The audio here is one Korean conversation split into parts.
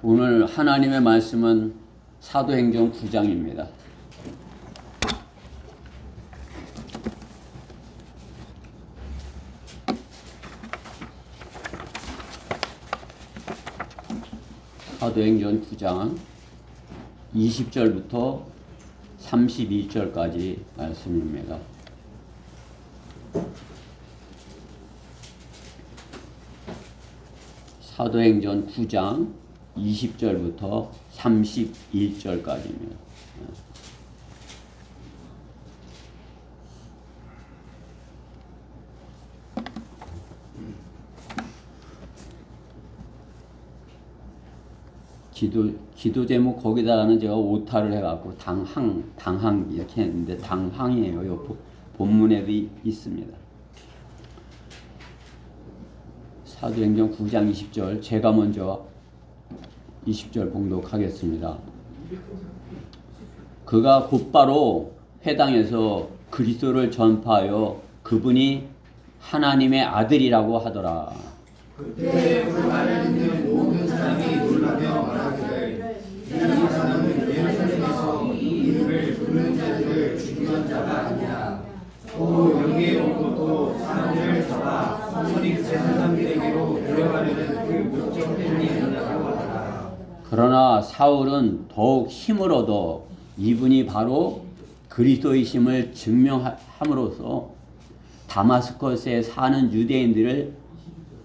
오늘 하나님의 말씀은 사도행전 9장입니다. 사도행전 9장 20절부터 32절까지 말씀입니다. 사도행전 9장 20절부터 31절까지입니다. 기도 제목 거기다가는 제가 오타를 해갖고 당항 이렇게 했는데 당항이에요. 요 본문에도 있습니다. 사도행전 9장 20절 제가 먼저 20절 봉독하겠습니다. 그가 곧바로 회당에서 그리스도를 전파하여 그분이 하나님의 아들이라고 하더라. 그때 그 말을 듣는 모든 사람이 놀라며 말하기를 이 사람은 예루살렘에서 이 이름을 부르는 자들을 죽이던 자가 아니냐. 또 여기에 온 것도 사람들을 잡아 성전이 제사장들에게로 데려가려는 그 목적 때문이 아니냐고 하더라. 그러나 사울은 더욱 힘을 얻어 이분이 바로 그리스도이심을 증명함으로써 다마스커스에 사는 유대인들을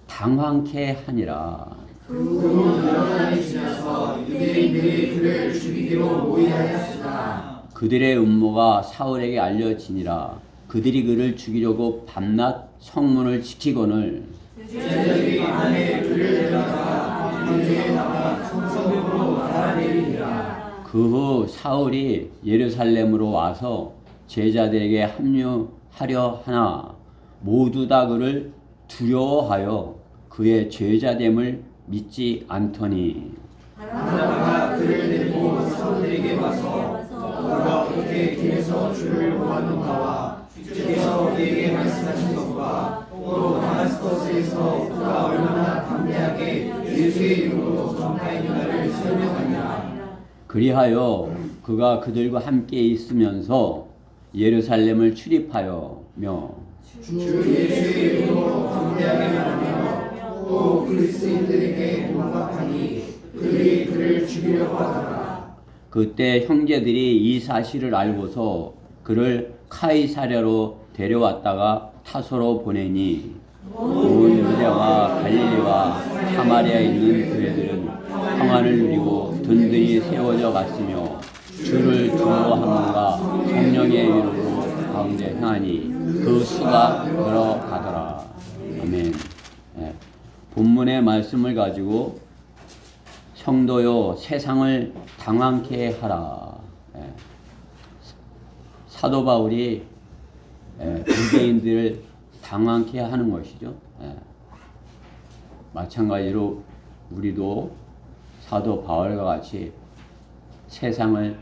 당황케 하니라. 그 후 여러 날이 지나서 유대인들이 그를 죽이기로 모의하였으나 그들의 음모가 사울에게 알려지니라. 그들이 그를 죽이려고 밤낮 성문을 지키거늘 제자들이 밤에 그를 데려다가 광주에 나가 성벽으로 달아내리니라. 그 후 사울이 예루살렘으로 와서 제자들에게 합류하려 하나 모두 다 그를 두려워하여 그의 제자됨을 믿지 않더니 바나바가 그를 데리고 사도들에게 와서 그가 어떻게 길에서 주를 보았는가와 주께서 그에게 말씀하신 것과 또 다마스커스에서 그가 얼마나 담대하게 예수의 이름으로 전파했는가를 설명하니라. 그리하여 그가 그들과 함께 있으면서 예루살렘을 출입하여며 주 예수의 이름으로 담대하게 말하며 또 그리스도인들에게 공박하니 그들이 그를 죽이려고 하더라. 그때 형제들이 이 사실을 알고서 그를 카이사랴로 데려왔다가 타소로 보내니 온 유대와 갈릴리와 사마리아에 있는 교회들은 평안을 누리고 든든히 세워져 갔으며 주를 두려워함과 성령의 이름으로 가운데 행하니 그 수가 늘어가더라. 아멘. 본문의 말씀을 가지고 성도요 세상을 당황케 하라. 사도 바울이 유대인들을 당황케 하는 것이죠. 마찬가지로 우리도 사도 바울과 같이 세상을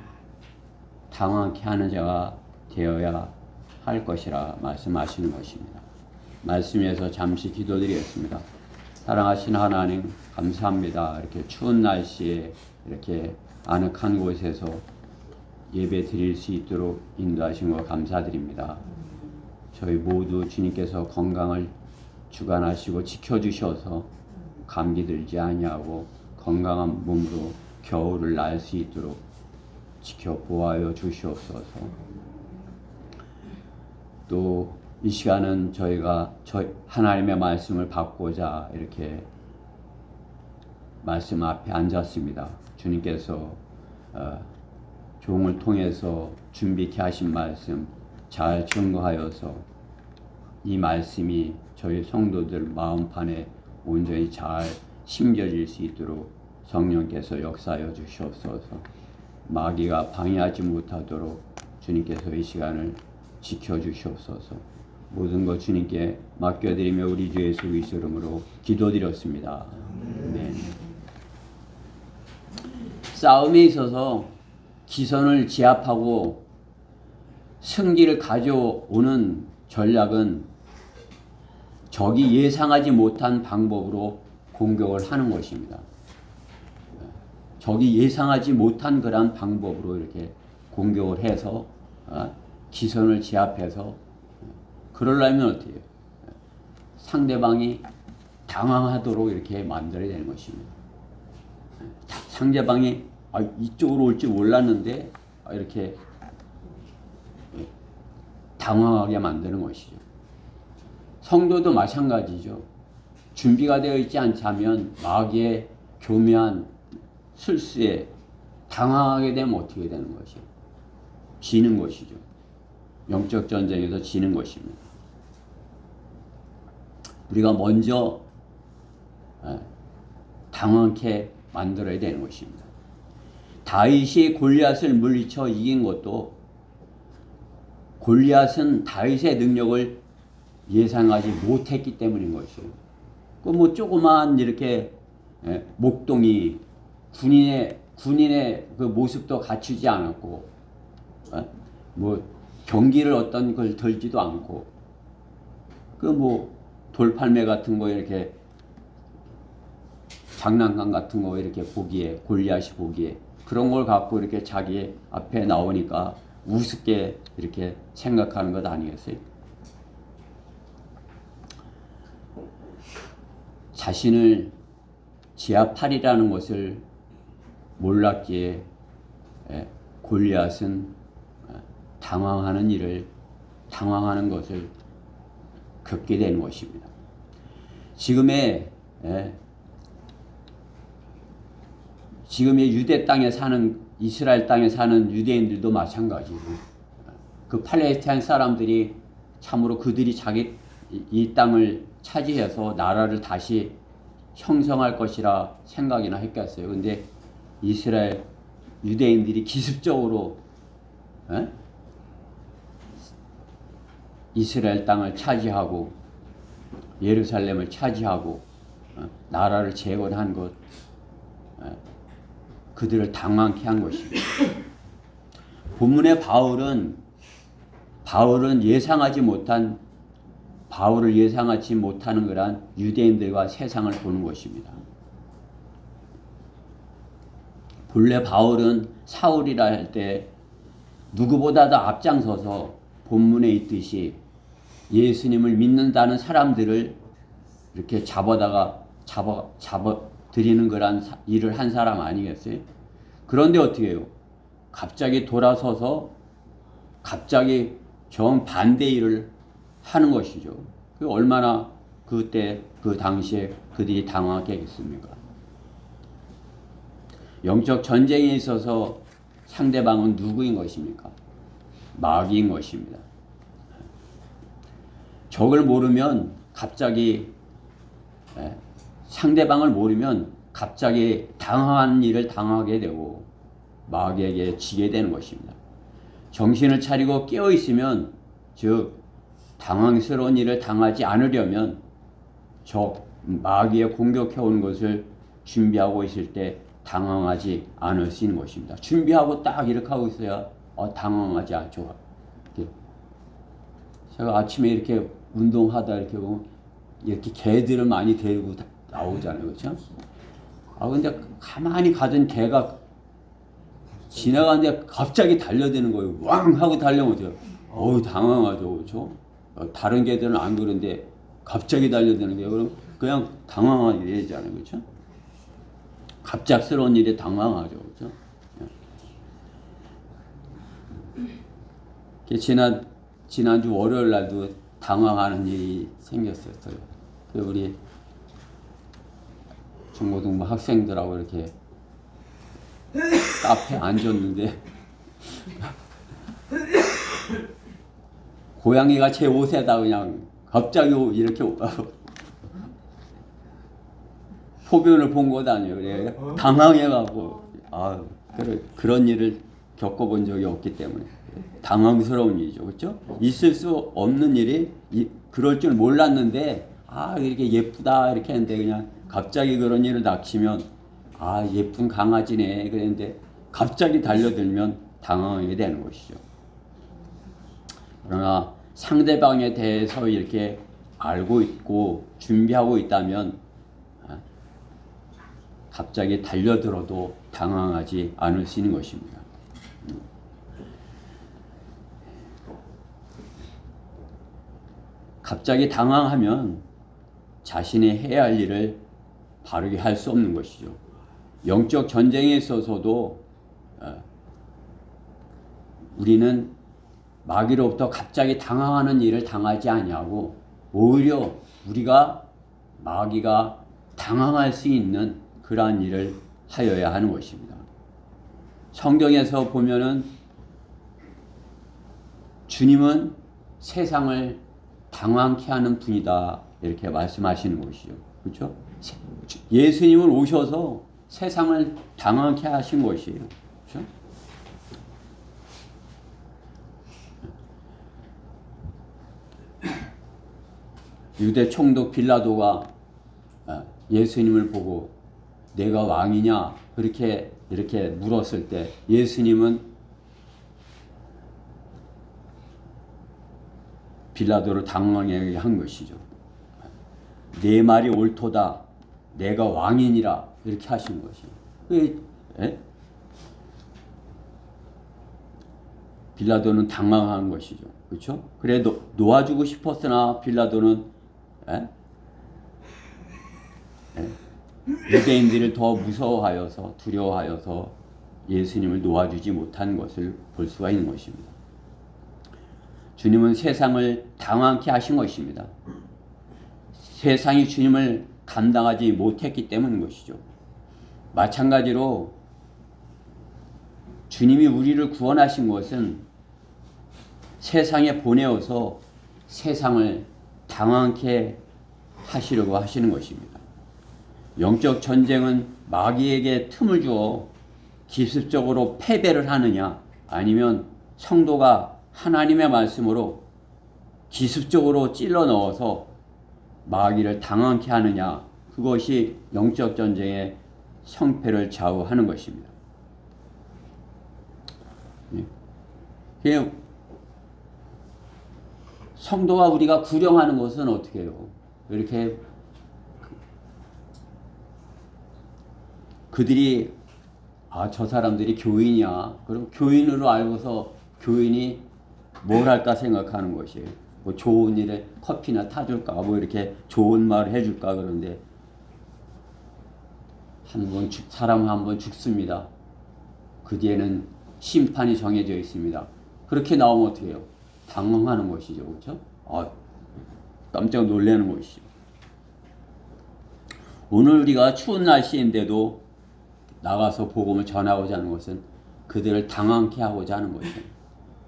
당황케 하는 자가 되어야 할 것이라 말씀하시는 것입니다. 말씀에서 잠시 기도드리겠습니다. 사랑하신 하나님 감사합니다. 이렇게 추운 날씨에 이렇게 아늑한 곳에서 예배 드릴 수 있도록 인도하신 것 감사드립니다. 저희 모두 주님께서 건강을 주관하시고 지켜주셔서 감기 들지 아니하고 건강한 몸으로 겨울을 날 수 있도록 지켜 보아여 주시옵소서. 또 이 시간은 저희가 하나님의 말씀을 받고자 이렇게 말씀 앞에 앉았습니다. 주님께서 종을 통해서 준비케 하신 말씀 잘 증거하여서 이 말씀이 저희 성도들 마음판에 온전히 잘 심겨질 수 있도록 성령께서 역사하여 주시옵소서. 마귀가 방해하지 못하도록 주님께서 이 시간을 지켜주시옵소서. 모든 것 주님께 맡겨드리며 우리 주 예수 그리스도 이름으로 기도드렸습니다. 아멘. 싸움에 있어서 기선을 제압하고 승기를 가져오는 전략은 적이 예상하지 못한 방법으로 공격을 하는 것입니다. 적이 예상하지 못한 그런 방법으로 이렇게 공격을 해서 기선을 제압해서 그러려면 어떻게 해요? 상대방이 당황하도록 이렇게 만들어야 되는 것입니다. 상대방이 이쪽으로 올 줄 몰랐는데 이렇게 당황하게 만드는 것이죠. 성도도 마찬가지죠. 준비가 되어 있지 않자면 마귀의 교묘한 술수에 당황하게 되면 어떻게 되는 것이요? 지는 것이죠. 영적 전쟁에서 지는 것입니다. 우리가 먼저 당황케 만들어야 되는 것입니다. 다윗이 골리앗을 물리쳐 이긴 것도 골리앗은 다윗의 능력을 예상하지 못했기 때문인 것이에요. 그 뭐 조그만 이렇게 목동이 군인의 그 모습도 갖추지 않았고, 뭐 경기를 어떤 걸 들지도 않고, 그 뭐 돌팔매 같은 거 이렇게 장난감 같은 거 이렇게 보기에 골리앗이 보기에 그런 걸 갖고 이렇게 자기 앞에 나오니까 우습게 이렇게 생각하는 것 아니겠어요? 자신을 제압하리라는 것을 몰랐기에 골리앗은 당황하는 것을 겪게 되는 것입니다. 지금의 유대 땅에 사는 이스라엘 땅에 사는 유대인들도 마찬가지고 그 팔레스타인 사람들이 참으로 그들이 이 땅을 차지해서 나라를 다시 형성할 것이라 생각이나 했겠어요. 근데 이스라엘 유대인들이 기습적으로 이스라엘 땅을 차지하고 예루살렘을 차지하고 나라를 재건한 것, 그들을 당황케 한 것입니다. 본문의 바울은 바울을 예상하지 못하는 그런 유대인들과 세상을 보는 것입니다. 본래 바울은 사울이라 할 때 누구보다도 앞장서서 본문에 있듯이 예수님을 믿는다는 사람들을 이렇게 잡아들이는 그런 일을 한 사람 아니겠어요? 그런데 어떻게 해요? 갑자기 돌아서서 갑자기 정반대 일을 하는 것이죠. 그 얼마나 그때 그 당시에 그들이 당황했겠습니까? 영적 전쟁에 있어서 상대방은 누구인 것입니까? 마귀인 것입니다. 적을 모르면 갑자기 상대방을 모르면 갑자기 당황하는 일을 당하게 되고 마귀에게 지게 되는 것입니다. 정신을 차리고 깨어 있으면 즉 당황스러운 일을 당하지 않으려면 마귀에 공격해오는 것을 준비하고 있을 때 당황하지 않을 수 있는 것입니다. 준비하고 딱 이렇게 하고 있어야 당황하지 않죠. 제가 아침에 이렇게 운동하다 이렇게 보면 이렇게 개들을 많이 데리고 나오잖아요. 그렇죠? 근데 가만히 가던 개가 지나가는데 갑자기 달려드는 거예요. 왕 하고 달려오죠. 당황하죠. 그렇죠? 다른 개들은 안 그런데 갑자기 달려드는 게 그럼 그냥 당황하게 되잖아요. 그렇죠? 갑작스러운 일에 당황하죠. 그렇죠? 지난주 월요일 날도 당황하는 일이 생겼었어요. 우리 중고등부 학생들하고 이렇게 카페에 앉았는데 고양이가 제 옷에다 그냥 갑자기 이렇게 소변을 본 것 아니에요. 그래 당황해가고 그런 일을 겪어본 적이 없기 때문에 당황스러운 일이죠. 그렇죠? 있을 수 없는 일이 그럴 줄 몰랐는데 이렇게 예쁘다 이렇게 했는데 그냥 갑자기 그런 일을 닥치면 예쁜 강아지네 그랬는데 갑자기 달려들면 당황하게 되는 것이죠. 그러나 상대방에 대해서 이렇게 알고 있고 준비하고 있다면 갑자기 달려들어도 당황하지 않을 수 있는 것입니다. 갑자기 당황하면 자신이 해야 할 일을 바르게 할 수 없는 것이죠. 영적 전쟁에 있어서도 우리는 마귀로부터 갑자기 당황하는 일을 당하지 아니하고 오히려 우리가 마귀가 당황할 수 있는 그러한 일을 하여야 하는 것입니다. 성경에서 보면은 주님은 세상을 당황케 하는 분이다 이렇게 말씀하시는 것이죠. 그렇죠? 예수님은 오셔서 세상을 당황케 하신 것이에요. 그렇죠? 유대 총독 빌라도가 예수님을 보고 내가 왕이냐 이렇게 물었을 때 예수님은 빌라도를 당황하게 한 것이죠. 내 말이 옳도다. 내가 왕이니라 이렇게 하신 것이에요. 빌라도는 당황한 것이죠. 그렇죠? 그래 놓아주고 싶었으나 빌라도는 유대인들을 더 무서워하여서 두려워하여서 예수님을 놓아주지 못한 것을 볼 수가 있는 것입니다. 주님은 세상을 당황케 하신 것입니다. 세상이 주님을 감당하지 못했기 때문인 것이죠. 마찬가지로 주님이 우리를 구원하신 것은 세상에 보내어서 세상을 당황케 하시려고 하시는 것입니다. 영적 전쟁은 마귀에게 틈을 주어 기습적으로 패배를 하느냐 아니면 성도가 하나님의 말씀으로 기습적으로 찔러 넣어서 마귀를 당황케 하느냐 그것이 영적 전쟁의 성패를 좌우하는 것입니다. 성도가 우리가 구령하는 것은 어떻게 해요? 이렇게 그들이 저 사람들이 교인이야. 그럼 교인으로 알고서 교인이 뭘 할까 생각하는 것이에요. 뭐 좋은 일에 커피나 타줄까, 뭐 이렇게 좋은 말을 해줄까 그런데 사람 한 번 죽습니다. 그 뒤에는 심판이 정해져 있습니다. 그렇게 나오면 어떻게 해요? 당황하는 것이죠. 그렇죠? 깜짝 놀라는 것이죠. 오늘 우리가 추운 날씨인데도 나가서 복음을 전하고자 하는 것은 그들을 당황케 하고자 하는 것이에요.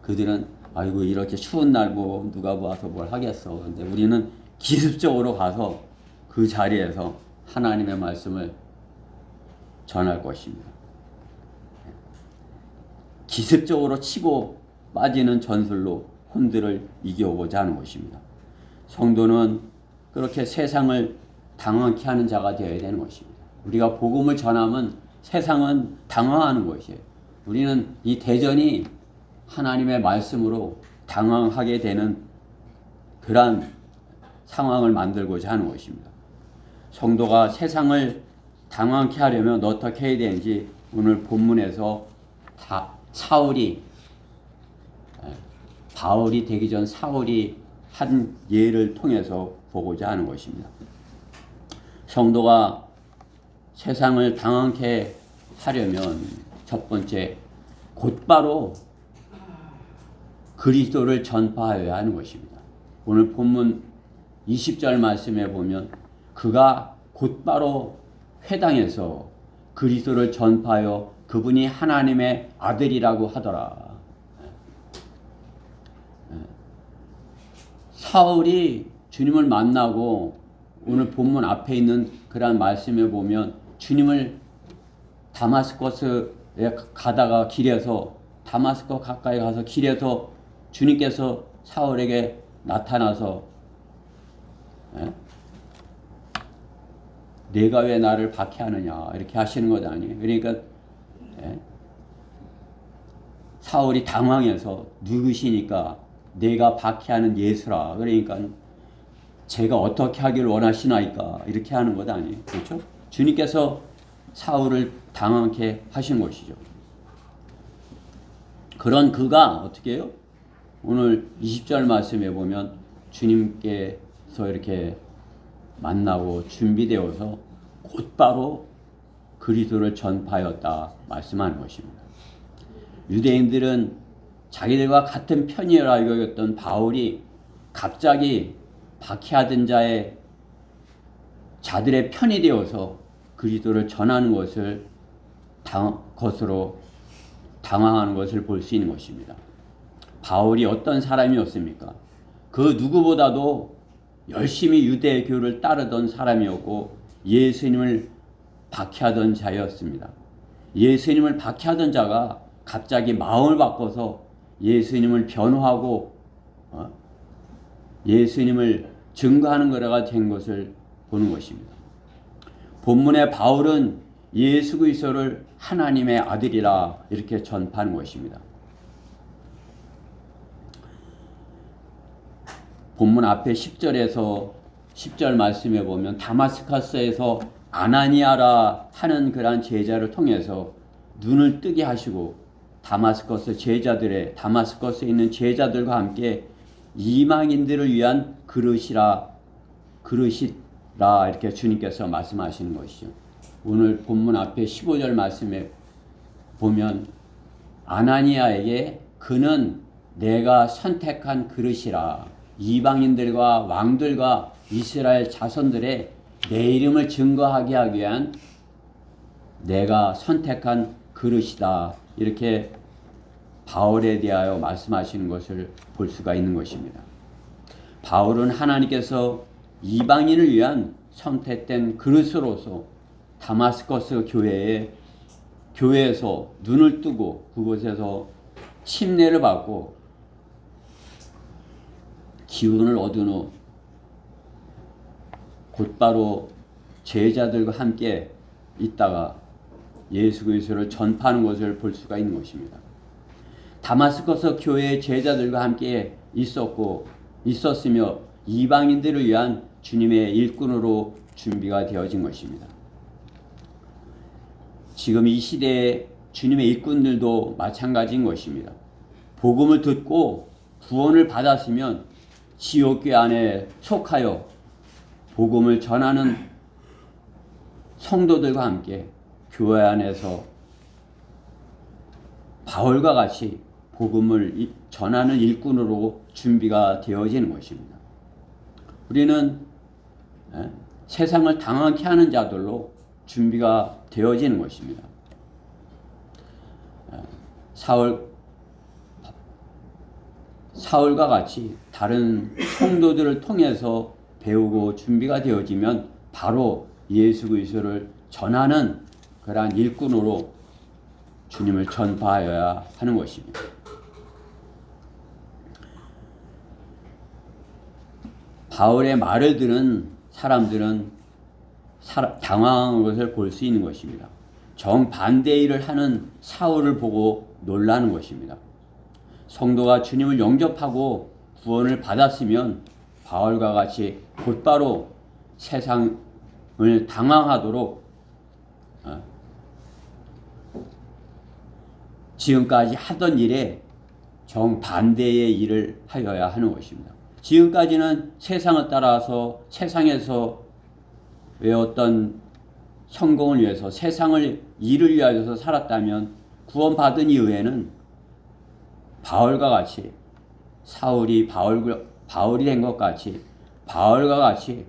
그들은 아이고 이렇게 추운 날 뭐 누가 와서 뭘 하겠어. 근데 우리는 기습적으로 가서 그 자리에서 하나님의 말씀을 전할 것입니다. 기습적으로 치고 빠지는 전술로 혼들을 이겨오고자 하는 것입니다. 성도는 그렇게 세상을 당황케 하는 자가 되어야 되는 것입니다. 우리가 복음을 전하면 세상은 당황하는 것이에요. 우리는 이 대전이 하나님의 말씀으로 당황하게 되는 그러한 상황을 만들고자 하는 것입니다. 성도가 세상을 당황케 하려면 어떻게 해야 되는지 오늘 본문에서 바울이 되기 전 사울이 한 예를 통해서 보고자 하는 것입니다. 성도가 세상을 당황케 하려면 첫 번째 곧바로 그리스도를 전파하여야 하는 것입니다. 오늘 본문 20절 말씀에 보면 그가 곧바로 회당에서 그리스도를 전파하여 그분이 하나님의 아들이라고 하더라. 사울이 주님을 만나고 오늘 본문 앞에 있는 그러한 말씀에 보면 주님을 다마스커스에 가다가 길에서 다마스커 가까이 가서 길에서 주님께서 사울에게 나타나서 내가 왜 나를 박해하느냐 이렇게 하시는 것 아니에요. 그러니까 사울이 당황해서 누구시니까 내가 박해하는 예수라. 그러니까 제가 어떻게 하기를 원하시나이까 이렇게 하는 것 아니에요. 그렇죠? 주님께서 사울을 당황케 하신 것이죠. 그런 그가 어떻게 해요? 오늘 20절 말씀에 보면 주님께서 이렇게 만나고 준비되어서 곧바로 그리스도를 전파하였다 말씀하는 것입니다. 유대인들은 자기들과 같은 편이라 여겼던 바울이 갑자기 박해하던 자들의 편이 되어서 그리스도를 전하는 것으로 당황하는 것을 볼 수 있는 것입니다. 바울이 어떤 사람이었습니까? 그 누구보다도 열심히 유대교를 따르던 사람이었고 예수님을 박해하던 자였습니다. 예수님을 박해하던 자가 갑자기 마음을 바꿔서 예수님을 변호하고 예수님을 증거하는 거라가 된 것을 보는 것입니다. 본문의 바울은 예수 그리스도를 하나님의 아들이라 이렇게 전파하는 것입니다. 본문 앞에 10절 말씀에 보면 다마스커스에서 아나니아라 하는 그러한 제자를 통해서 눈을 뜨게 하시고 다마스커스에 있는 제자들과 함께 이방인들을 위한 그릇이라 이렇게 주님께서 말씀하시는 것이죠. 오늘 본문 앞에 15절 말씀에 보면 아나니아에게 그는 내가 선택한 그릇이라, 이방인들과 왕들과 이스라엘 자손들의 내 이름을 증거하게 하기 위한 내가 선택한 그릇이다, 이렇게 바울에 대하여 말씀하시는 것을 볼 수가 있는 것입니다. 바울은 하나님께서 이방인을 위한 선택된 그릇으로서 다마스커스 교회에서 눈을 뜨고 그곳에서 침례를 받고 기운을 얻은 후 곧바로 제자들과 함께 있다가 예수 그리스도를 전파하는 것을 볼 수가 있는 것입니다. 다마스커스 교회의 제자들과 함께 있었으며 이방인들을 위한 주님의 일꾼으로 준비가 되어진 것입니다. 지금 이 시대에 주님의 일꾼들도 마찬가지인 것입니다. 복음을 듣고 구원을 받았으면 지옥교 안에 속하여 복음을 전하는 성도들과 함께 교회 안에서 바울과 같이 복음을 전하는 일꾼으로 준비가 되어지는 것입니다. 우리는 세상을 당황케 하는 자들로 준비가 되어지는 것입니다. 사울과 같이 다른 성도들을 통해서 배우고 준비가 되어지면 바로 예수 그리스도를 전하는 그러한 일꾼으로 주님을 전파하여야 하는 것입니다. 바울의 말을 들은 사람들은 당황한 것을 볼 수 있는 것입니다. 정반대의 일을 하는 사울을 보고 놀라는 것입니다. 성도가 주님을 영접하고 구원을 받았으면 바울과 같이 곧바로 세상을 당황하도록 지금까지 하던 일에 정반대의 일을 하여야 하는 것입니다. 지금까지는 세상을 따라서 세상에서 왜 어떤 성공을 위해서 세상을 일을 위하여서 살았다면 구원받은 이후에는 바울과 같이 바울이 된 것 같이 바울과 같이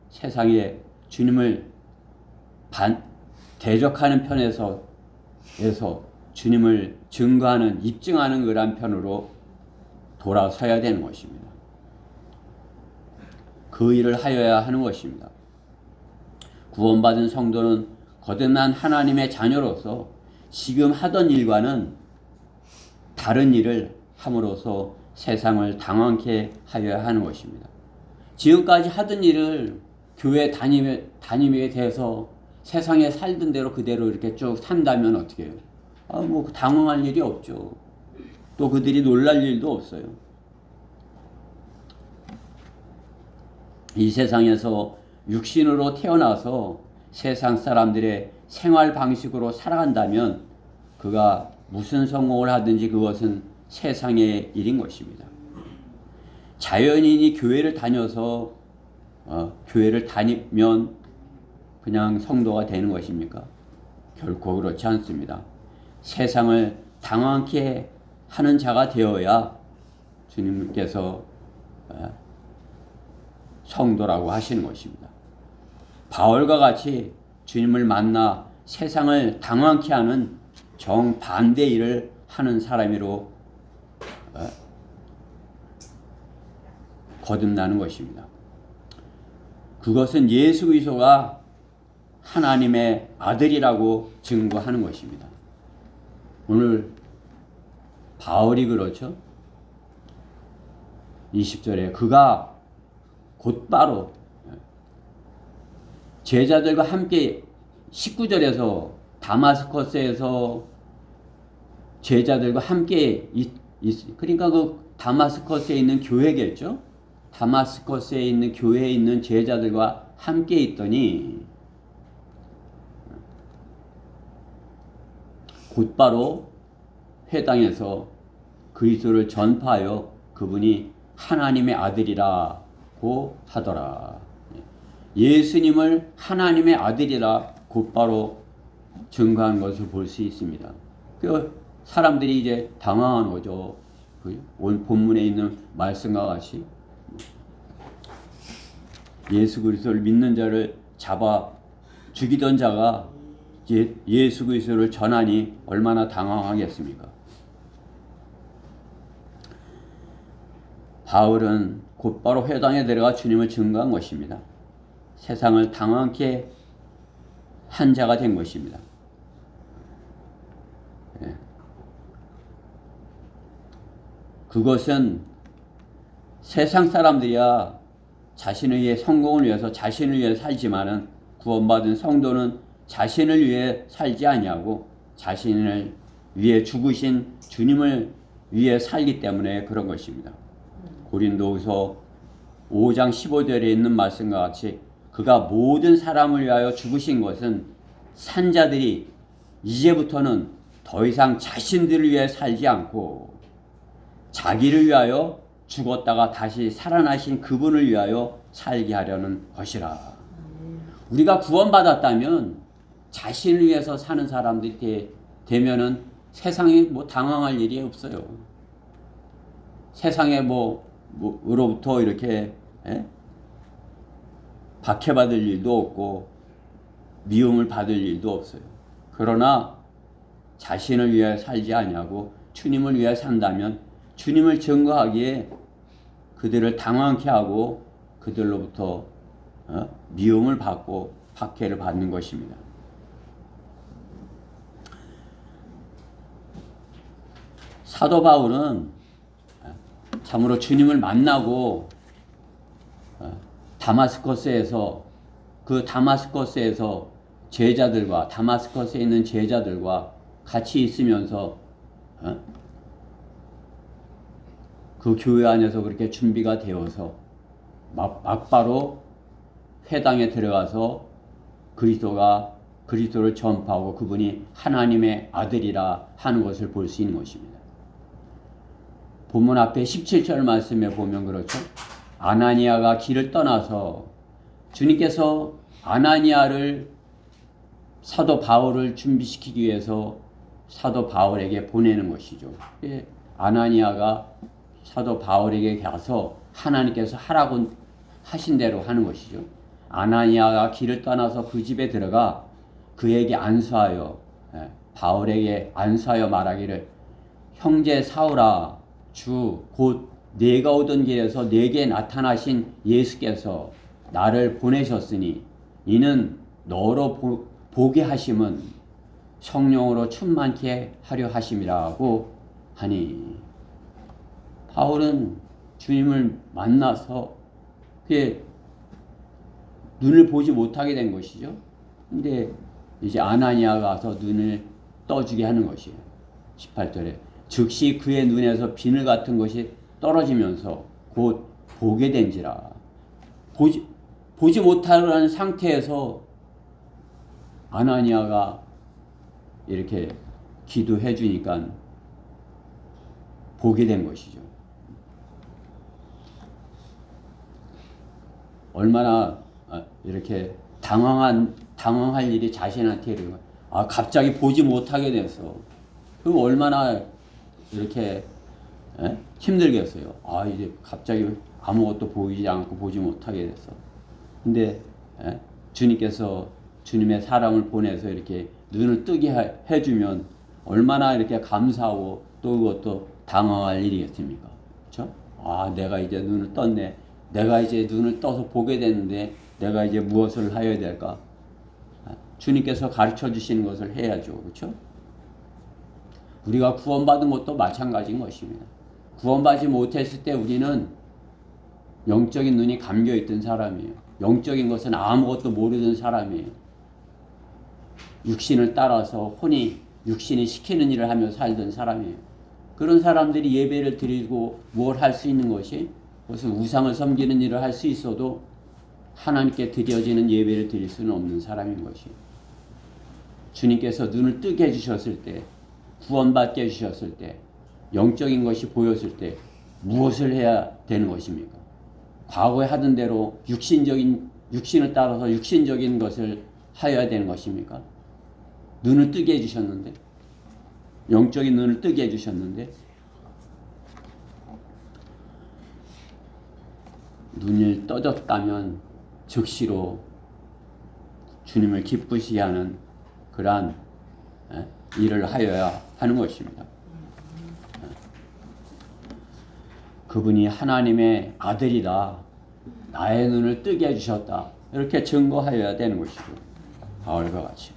세상에 주님을 대적하는 편에서 주님을 증거하는 입증하는 그런 편으로 돌아서야 되는 것입니다. 그 일을 하여야 하는 것입니다. 구원받은 성도는 거듭난 하나님의 자녀로서 지금 하던 일과는 다른 일을 함으로써 세상을 당황케 하여야 하는 것입니다. 지금까지 하던 일을 교회 다님에 대해서 세상에 살던 대로 그대로 이렇게 쭉 산다면 어떻게 해요? 당황할 일이 없죠. 또 그들이 놀랄 일도 없어요. 이 세상에서 육신으로 태어나서 세상 사람들의 생활 방식으로 살아간다면 그가 무슨 성공을 하든지 그것은 세상의 일인 것입니다. 자연인이 교회를 다녀서 교회를 다니면 그냥 성도가 되는 것입니까? 결코 그렇지 않습니다. 세상을 당황케 하는 자가 되어야 주님께서 성도라고 하시는 것입니다. 바울과 같이 주님을 만나 세상을 당황케 하는 정반대 일을 하는 사람으로 거듭나는 것입니다. 그것은 예수 그리스도가 하나님의 아들이라고 증거하는 것입니다. 오늘 바울이 그렇죠. 20절에 그가 곧바로 제자들과 함께 19절에서 다마스커스에서 제자들과 함께 그러니까 그 다마스커스에 있는 교회겠죠. 다마스커스에 있는 교회에 있는 제자들과 함께 있더니 곧바로 회당에서 그리스도를 전파하여 그분이 하나님의 아들이라고 하더라. 예수님을 하나님의 아들이라 곧바로 증거한 것을 볼 수 있습니다. 그 사람들이 이제 당황한 거죠. 오늘 본문에 있는 말씀과 같이 예수 그리스도를 믿는 자를 잡아 죽이던 자가 예수 그리스도를 전하니 얼마나 당황하겠습니까? 바울은 곧바로 회당에 들어가 주님을 증거한 것입니다. 세상을 당황케 한 자가 된 것입니다. 그것은 세상 사람들이야 자신의 성공을 위해서 자신을 위해 살지만은 구원받은 성도는 자신을 위해 살지 아니하고 자신을 위해 죽으신 주님을 위해 살기 때문에 그런 것입니다. 고린도후서 5장 15절에 있는 말씀과 같이 그가 모든 사람을 위하여 죽으신 것은 산자들이 이제부터는 더 이상 자신들을 위해 살지 않고 자기를 위하여 죽었다가 다시 살아나신 그분을 위하여 살게 하려는 것이라. 우리가 구원받았다면 자신을 위해서 사는 사람들이 되면은 세상에 뭐 당황할 일이 없어요. 세상에 으로부터 이렇게 박해받을 일도 없고 미움을 받을 일도 없어요. 그러나 자신을 위해 살지 아니하고 주님을 위해 산다면 주님을 증거하기에 그들을 당황케 하고 그들로부터 미움을 받고 박해를 받는 것입니다. 사도 바울은 참으로 주님을 만나고 다마스커스에서 제자들과 다마스커스에 있는 제자들과 같이 있으면서 그 교회 안에서 그렇게 준비가 되어서 막바로 회당에 들어가서 그리스도를 전파하고 그분이 하나님의 아들이라 하는 것을 볼 수 있는 것입니다. 본문 앞에 17절 말씀에 보면 그렇죠. 아나니아가 길을 떠나서 주님께서 아나니아를 사도 바울을 준비시키기 위해서 사도 바울에게 보내는 것이죠. 아나니아가 사도 바울에게 가서 하나님께서 하라고 하신 대로 하는 것이죠. 아나니아가 길을 떠나서 그 집에 들어가 그에게 안수하여 바울에게 안수하여 말하기를 형제 사울아 주 곧 내가 오던 길에서 내게 나타나신 예수께서 나를 보내셨으니 이는 너로 보게 하심은 성령으로 충만케 하려 하심이라고 하니 바울은 주님을 만나서 그게 눈을 보지 못하게 된 것이죠. 근데 이제 아나니아가 와서 눈을 떠주게 하는 것이에요. 18절에 즉시 그의 눈에서 비늘 같은 것이 떨어지면서 곧 보게 된지라. 보지 못하는 상태에서 아나니아가 이렇게 기도해 주니까 보게 된 것이죠. 얼마나 이렇게 당황할 일이 자신한테 이런 갑자기 보지 못하게 됐어. 그 얼마나 이렇게 힘들겠어요. 이제 갑자기 아무것도 보이지 않고 보지 못하게 됐어. 근데 주님께서 주님의 사랑을 보내서 이렇게 눈을 뜨게 해주면 얼마나 이렇게 감사하고 또 그것도 당황할 일이겠습니까? 그렇죠? 내가 이제 눈을 떴네. 내가 이제 눈을 떠서 보게 됐는데 내가 이제 무엇을 하여야 될까? 주님께서 가르쳐 주시는 것을 해야죠. 그렇죠? 우리가 구원받은 것도 마찬가지인 것입니다. 구원받지 못했을 때 우리는 영적인 눈이 감겨있던 사람이에요. 영적인 것은 아무것도 모르던 사람이에요. 육신을 따라서 육신이 시키는 일을 하며 살던 사람이에요. 그런 사람들이 예배를 드리고 뭘 할 수 있는 것이 무슨 우상을 섬기는 일을 할 수 있어도 하나님께 드려지는 예배를 드릴 수는 없는 사람인 것이. 주님께서 눈을 뜨게 해주셨을 때, 구원받게 해주셨을 때, 영적인 것이 보였을 때 무엇을 해야 되는 것입니까? 과거에 하던 대로 육신을 따라서 육신적인 것을 하여야 되는 것입니까? 눈을 뜨게 해주셨는데, 영적인 눈을 뜨게 해주셨는데, 눈을 떠졌다면 즉시로 주님을 기쁘시게 하는 그러한 일을 하여야 하는 것입니다. 그분이 하나님의 아들이다. 나의 눈을 뜨게 해주셨다. 이렇게 증거하여야 되는 것이죠. 바울과 같이.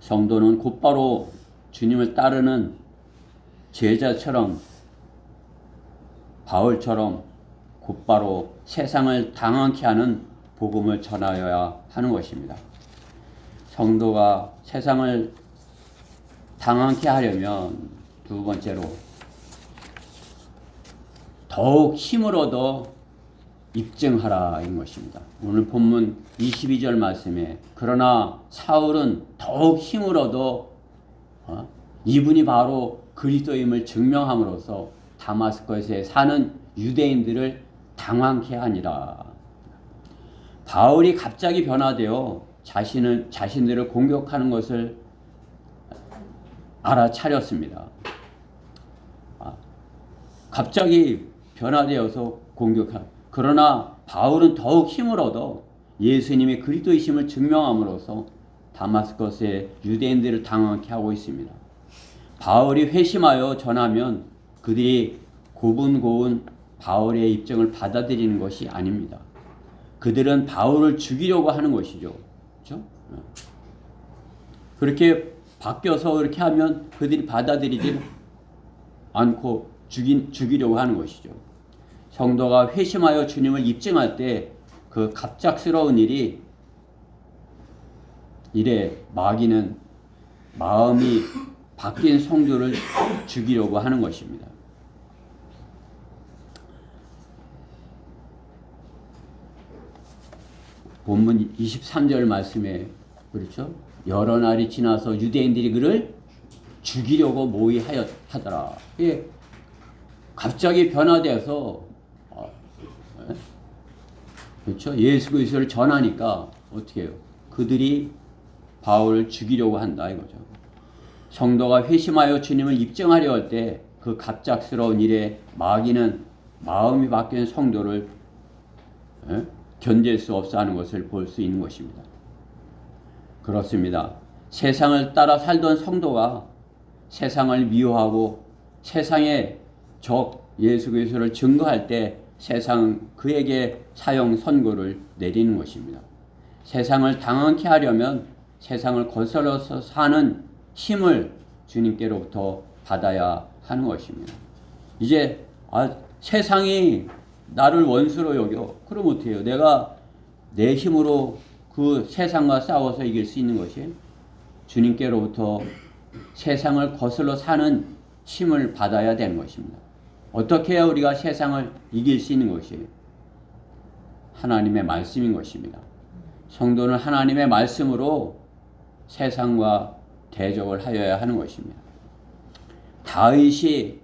성도는 곧바로 주님을 따르는 제자처럼 바울처럼 곧바로 세상을 당황케 하는 복음을 전하여야 하는 것입니다. 성도가 세상을 당황케 하려면 두 번째로 더욱 힘을 얻어 입증하라인 것입니다. 오늘 본문 22절 말씀에 그러나 사울은 더욱 힘을 얻어 이분이 바로 그리스도임을 증명함으로써 다마스커스에 사는 유대인들을 당황케 하니라. 바울이 갑자기 변화되어 자신들을 공격하는 것을 알아차렸습니다. 갑자기 변화되어서 그러나 바울은 더욱 힘을 얻어 예수님의 그리스도이심을 증명함으로써 다마스커스의 유대인들을 당황케 하고 있습니다. 바울이 회심하여 전하면 그들이 고분고분 바울의 입증을 받아들이는 것이 아닙니다. 그들은 바울을 죽이려고 하는 것이죠. 그렇죠? 그렇게 바뀌어서 그렇게 하면 그들이 받아들이지 않고 죽이려고 하는 것이죠. 성도가 회심하여 주님을 입증할 때 그 갑작스러운 일에 마귀는 마음이 바뀐 성도를 죽이려고 하는 것입니다. 본문 23절 말씀에 그렇죠? 여러 날이 지나서 유대인들이 그를 죽이려고 모의하더라. 예, 갑자기 변화돼서 그렇죠? 예수 그리스도를 전하니까 어떻게 해요? 그들이 바울을 죽이려고 한다 이거죠. 성도가 회심하여 주님을 입증하려 할 때 그 갑작스러운 일에 마귀는 마음이 바뀐 성도를 견딜 수 없어 하는 것을 볼 수 있는 것입니다. 그렇습니다. 세상을 따라 살던 성도가 세상을 미워하고 세상의 적 예수 그리스도를 증거할 때 세상은 그에게 사형 선고를 내리는 것입니다. 세상을 당황케 하려면 세상을 거슬러서 사는 힘을 주님께로부터 받아야 하는 것입니다. 이제 세상이 나를 원수로 여겨. 그럼 어떻게 해요? 내가 내 힘으로 그 세상과 싸워서 이길 수 있는 것이 주님께로부터 세상을 거슬러 사는 힘을 받아야 되는 것입니다. 어떻게 해야 우리가 세상을 이길 수 있는 것이에요? 하나님의 말씀인 것입니다. 성도는 하나님의 말씀으로 세상과 대적을 하여야 하는 것입니다. 다윗이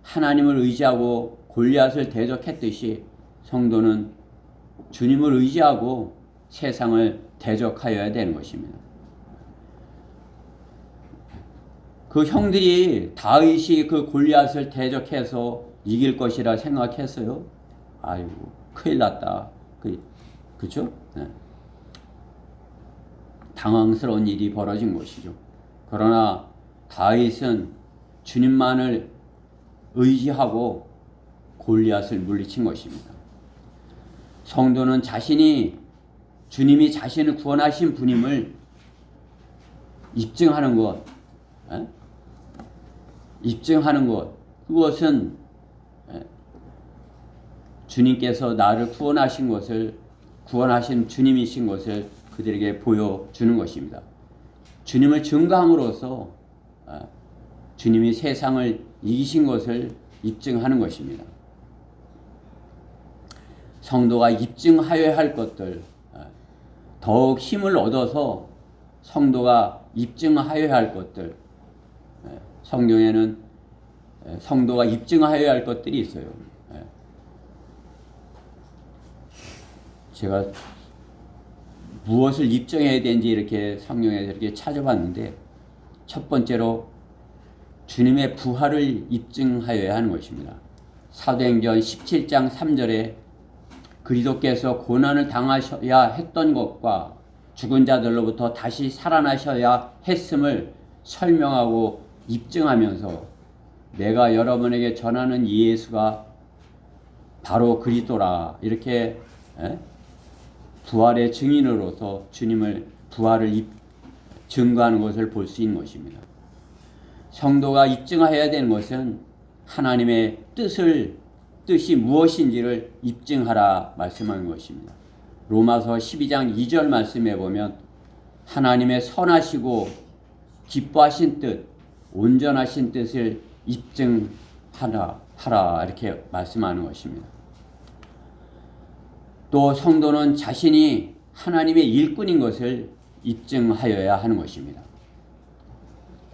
하나님을 의지하고 골리앗을 대적했듯이 성도는 주님을 의지하고 세상을 대적하여야 되는 것입니다. 그 형들이 다윗이 그 골리앗을 대적해서 이길 것이라 생각했어요. 아이고 큰일 났다. 그죠? 네. 당황스러운 일이 벌어진 것이죠. 그러나 다윗은 주님만을 의지하고 골리앗을 물리친 것입니다. 성도는 주님이 자신을 구원하신 분임을 입증하는 것, 그것은 주님께서 나를 구원하신 주님이신 것을 그들에게 보여주는 것입니다. 주님을 증거함으로써 주님이 세상을 이기신 것을 입증하는 것입니다. 성도가 입증하여야 할 것들, 더욱 힘을 얻어서 성도가 입증하여야 할 것들, 성경에는 성도가 입증하여야 할 것들이 있어요. 제가 무엇을 입증해야 되는지 이렇게 성경에서 이렇게 찾아봤는데, 첫 번째로 주님의 부활을 입증하여야 하는 것입니다. 사도행전 17장 3절에 그리스도께서 고난을 당하셔야 했던 것과 죽은 자들로부터 다시 살아나셔야 했음을 설명하고 입증하면서 내가 여러분에게 전하는 이 예수가 바로 그리스도라, 이렇게 부활의 증인으로서 주님을 부활을 증거하는 것을 볼 수 있는 것입니다. 성도가 입증해야 되는 것은 하나님의 뜻이 무엇인지를 입증하라 말씀하는 것입니다. 로마서 12장 2절 말씀에 보면 하나님의 선하시고 기뻐하신 뜻, 온전하신 뜻을 입증하라 이렇게 말씀하는 것입니다. 또 성도는 자신이 하나님의 일꾼인 것을 입증하여야 하는 것입니다.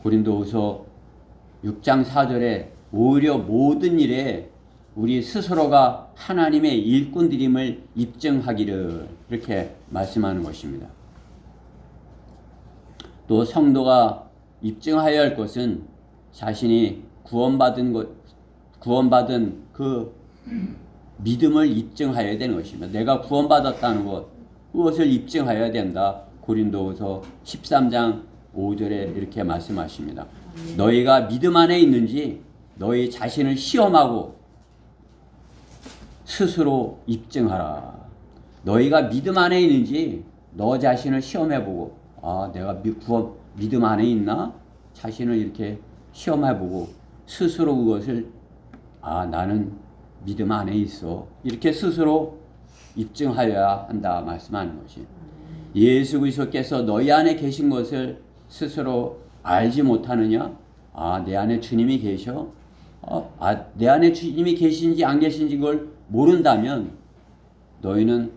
고린도후서 6장 4절에 오히려 모든 일에 우리 스스로가 하나님의 일꾼들임을 입증하기를, 이렇게 말씀하는 것입니다. 또 성도가 입증하여야 할 것은 자신이 구원받은 그 믿음을 입증하여야 되는 것입니다. 내가 구원받았다는 것, 그것을 입증하여야 된다. 고린도후서 13장 5절에 이렇게 말씀하십니다. 너희가 믿음 안에 있는지 너희 자신을 시험하고 스스로 입증하라. 너희가 믿음 안에 있는지 너 자신을 시험해보고, 내가 믿음 안에 있나? 자신을 이렇게 시험해보고 스스로 그것을 나는 믿음 안에 있어, 이렇게 스스로 입증하여야 한다 말씀하는 것이, 예수 그리스도께서 너희 안에 계신 것을 스스로 알지 못하느냐? 내 안에 주님이 계셔? 내 안에 주님이 계신지 안 계신지 그걸 모른다면 너희는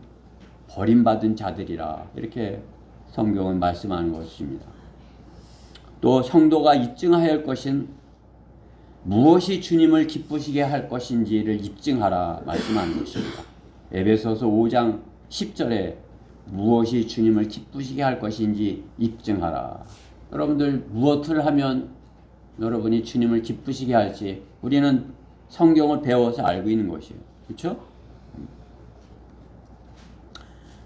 버림받은 자들이라, 이렇게 성경은 말씀하는 것입니다. 또 성도가 입증하여야 할 것은 무엇이 주님을 기쁘시게 할 것인지를 입증하라 말씀하는 것입니다. 에베소서 5장 10절에 무엇이 주님을 기쁘시게 할 것인지 입증하라. 여러분들 무엇을 하면 여러분이 주님을 기쁘시게 할지 우리는 성경을 배워서 알고 있는 것이에요. 그렇죠?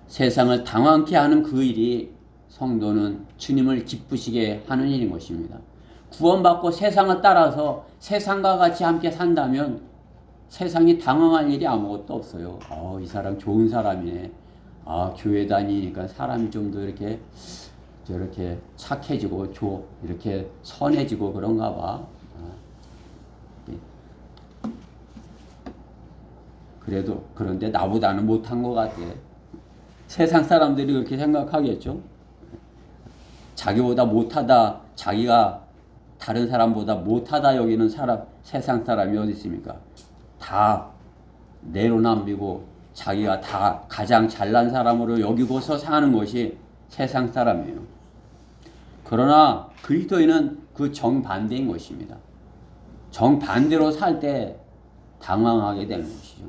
세상을 당황케 하는 그 일이 성도는 주님을 기쁘시게 하는 일인 것입니다. 구원받고 세상을 따라서 세상과 같이 함께 산다면 세상이 당황할 일이 아무것도 없어요. 이 사람 좋은 사람이네. 교회 다니니까 사람이 좀 더 이렇게 저렇게 착해지고 이렇게 선해지고 그런가 봐. 그런데 나보다는 못한 것 같아. 세상 사람들이 그렇게 생각하겠죠. 자기보다 못하다, 자기가 다른 사람보다 못하다 여기는 세상 사람이 어디 있습니까? 다 내로남비고 자기가 다 가장 잘난 사람으로 여기고서 사는 것이 세상 사람이에요. 그러나 그리스도인은 그 정반대인 것입니다. 정반대로 살 때 당황하게 되는 것이죠.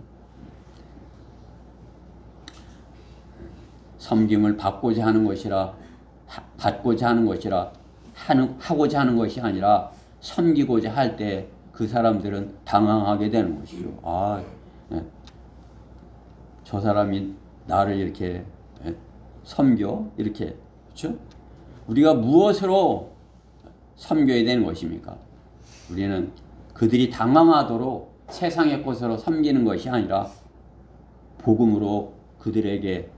섬김을 받고자 하는 것이라 하고자 하는 것이 아니라 섬기고자 할 때 그 사람들은 당황하게 되는 것이죠. 저 사람이 나를 이렇게 섬겨? 이렇게. 그렇죠? 우리가 무엇으로 섬겨야 되는 것입니까? 우리는 그들이 당황하도록 세상의 것으로 섬기는 것이 아니라 복음으로 그들에게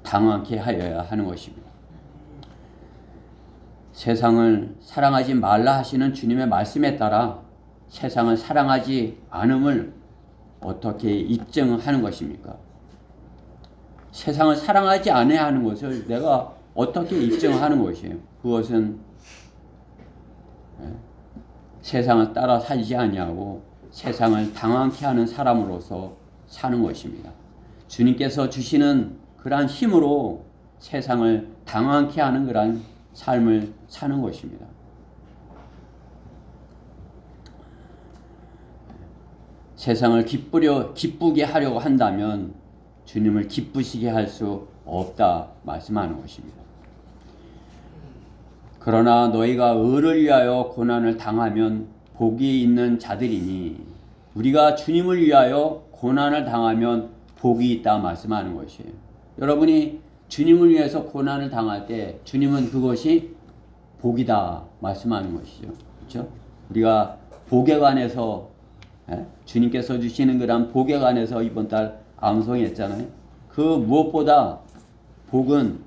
당황케 하여야 하는 것입니다. 세상을 사랑하지 말라 하시는 주님의 말씀에 따라 세상을 사랑하지 않음을 어떻게 입증하는 것입니까? 세상을 사랑하지 않아야 하는 것을 내가 어떻게 입증하는 것이에요? 그것은 세상을 따라 살지 아니하고 세상을 당황케 하는 사람으로서 사는 것입니다. 주님께서 주시는 그러한 힘으로 세상을 당황케 하는 그러한 삶을 사는 것입니다. 세상을 기쁘게 하려고 한다면 주님을 기쁘시게 할 수 없다 말씀하는 것입니다. 그러나 너희가 의를 위하여 고난을 당하면 복이 있는 자들이니 우리가 주님을 위하여 고난을 당하면 복이 있다 말씀하는 것이에요. 여러분이 주님을 위해서 고난을 당할 때 주님은 그것이 복이다 말씀하는 것이죠. 그렇죠? 우리가 복에 관해서 주님께서 주시는 그런 복에 관해서 이번 달 암송했잖아요. 그 무엇보다 복은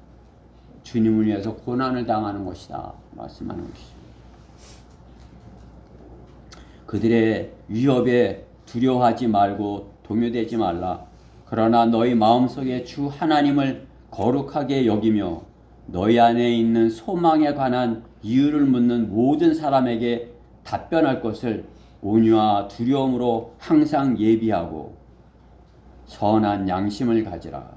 주님을 위해서 고난을 당하는 것이다 말씀하는 것이죠. 그들의 위협에 두려워하지 말고 동요되지 말라. 그러나 너희 마음속에 주 하나님을 거룩하게 여기며 너희 안에 있는 소망에 관한 이유를 묻는 모든 사람에게 답변할 것을 온유와 두려움으로 항상 예비하고 선한 양심을 가지라.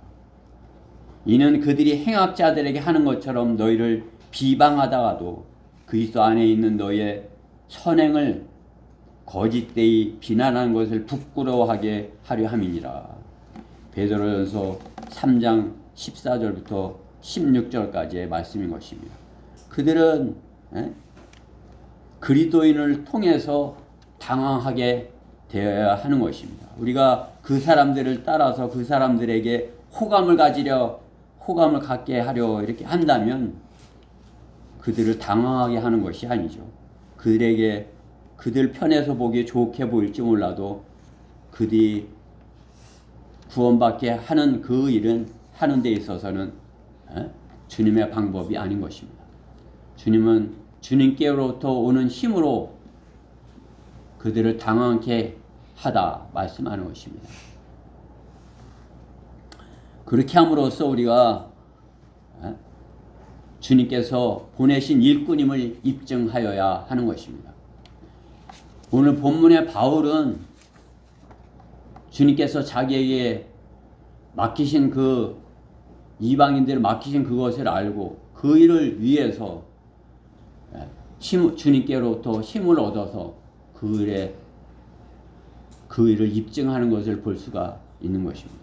이는 그들이 행악자들에게 하는 것처럼 너희를 비방하다가도 그리스도 안에 있는 너희의 선행을 거짓되이 비난하는 것을 부끄러워하게 하려 함이니라. 베드로전서 3장 14절부터 16절까지의 말씀인 것입니다. 그들은 그리스도인을 통해서 당황하게 되어야 하는 것입니다. 우리가 그 사람들을 따라서 그 사람들에게 호감을 갖게 하려 이렇게 한다면 그들을 당황하게 하는 것이 아니죠. 그들 편에서 보기에 좋게 보일지 몰라도 그들이 구원받게 하는 그 일은 하는 데 있어서는 주님의 방법이 아닌 것입니다. 주님은 주님께로부터 오는 힘으로 그들을 당황케 하다 말씀하는 것입니다. 그렇게 함으로써 우리가 주님께서 보내신 일꾼임을 입증하여야 하는 것입니다. 오늘 본문의 바울은 주님께서 자기에게 맡기신 그 이방인들을 맡기신 그것을 알고 그 일을 위해서 주님께로부터 힘을 얻어서 그 일을 입증하는 것을 볼 수가 있는 것입니다.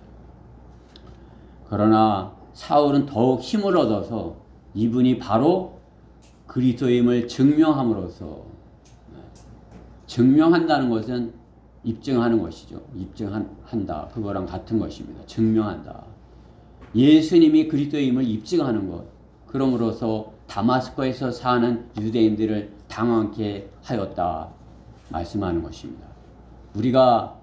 그러나 사울은 더욱 힘을 얻어서 이분이 바로 그리스도임을 증명함으로써 증명한다는 것은 입증하는 것이죠. 입증한다. 그거랑 같은 것입니다. 증명한다. 예수님이 그리스도임을 입증하는 것. 그러므로서 다마스커에서 사는 유대인들을 당황케 하였다. 말씀하는 것입니다. 우리가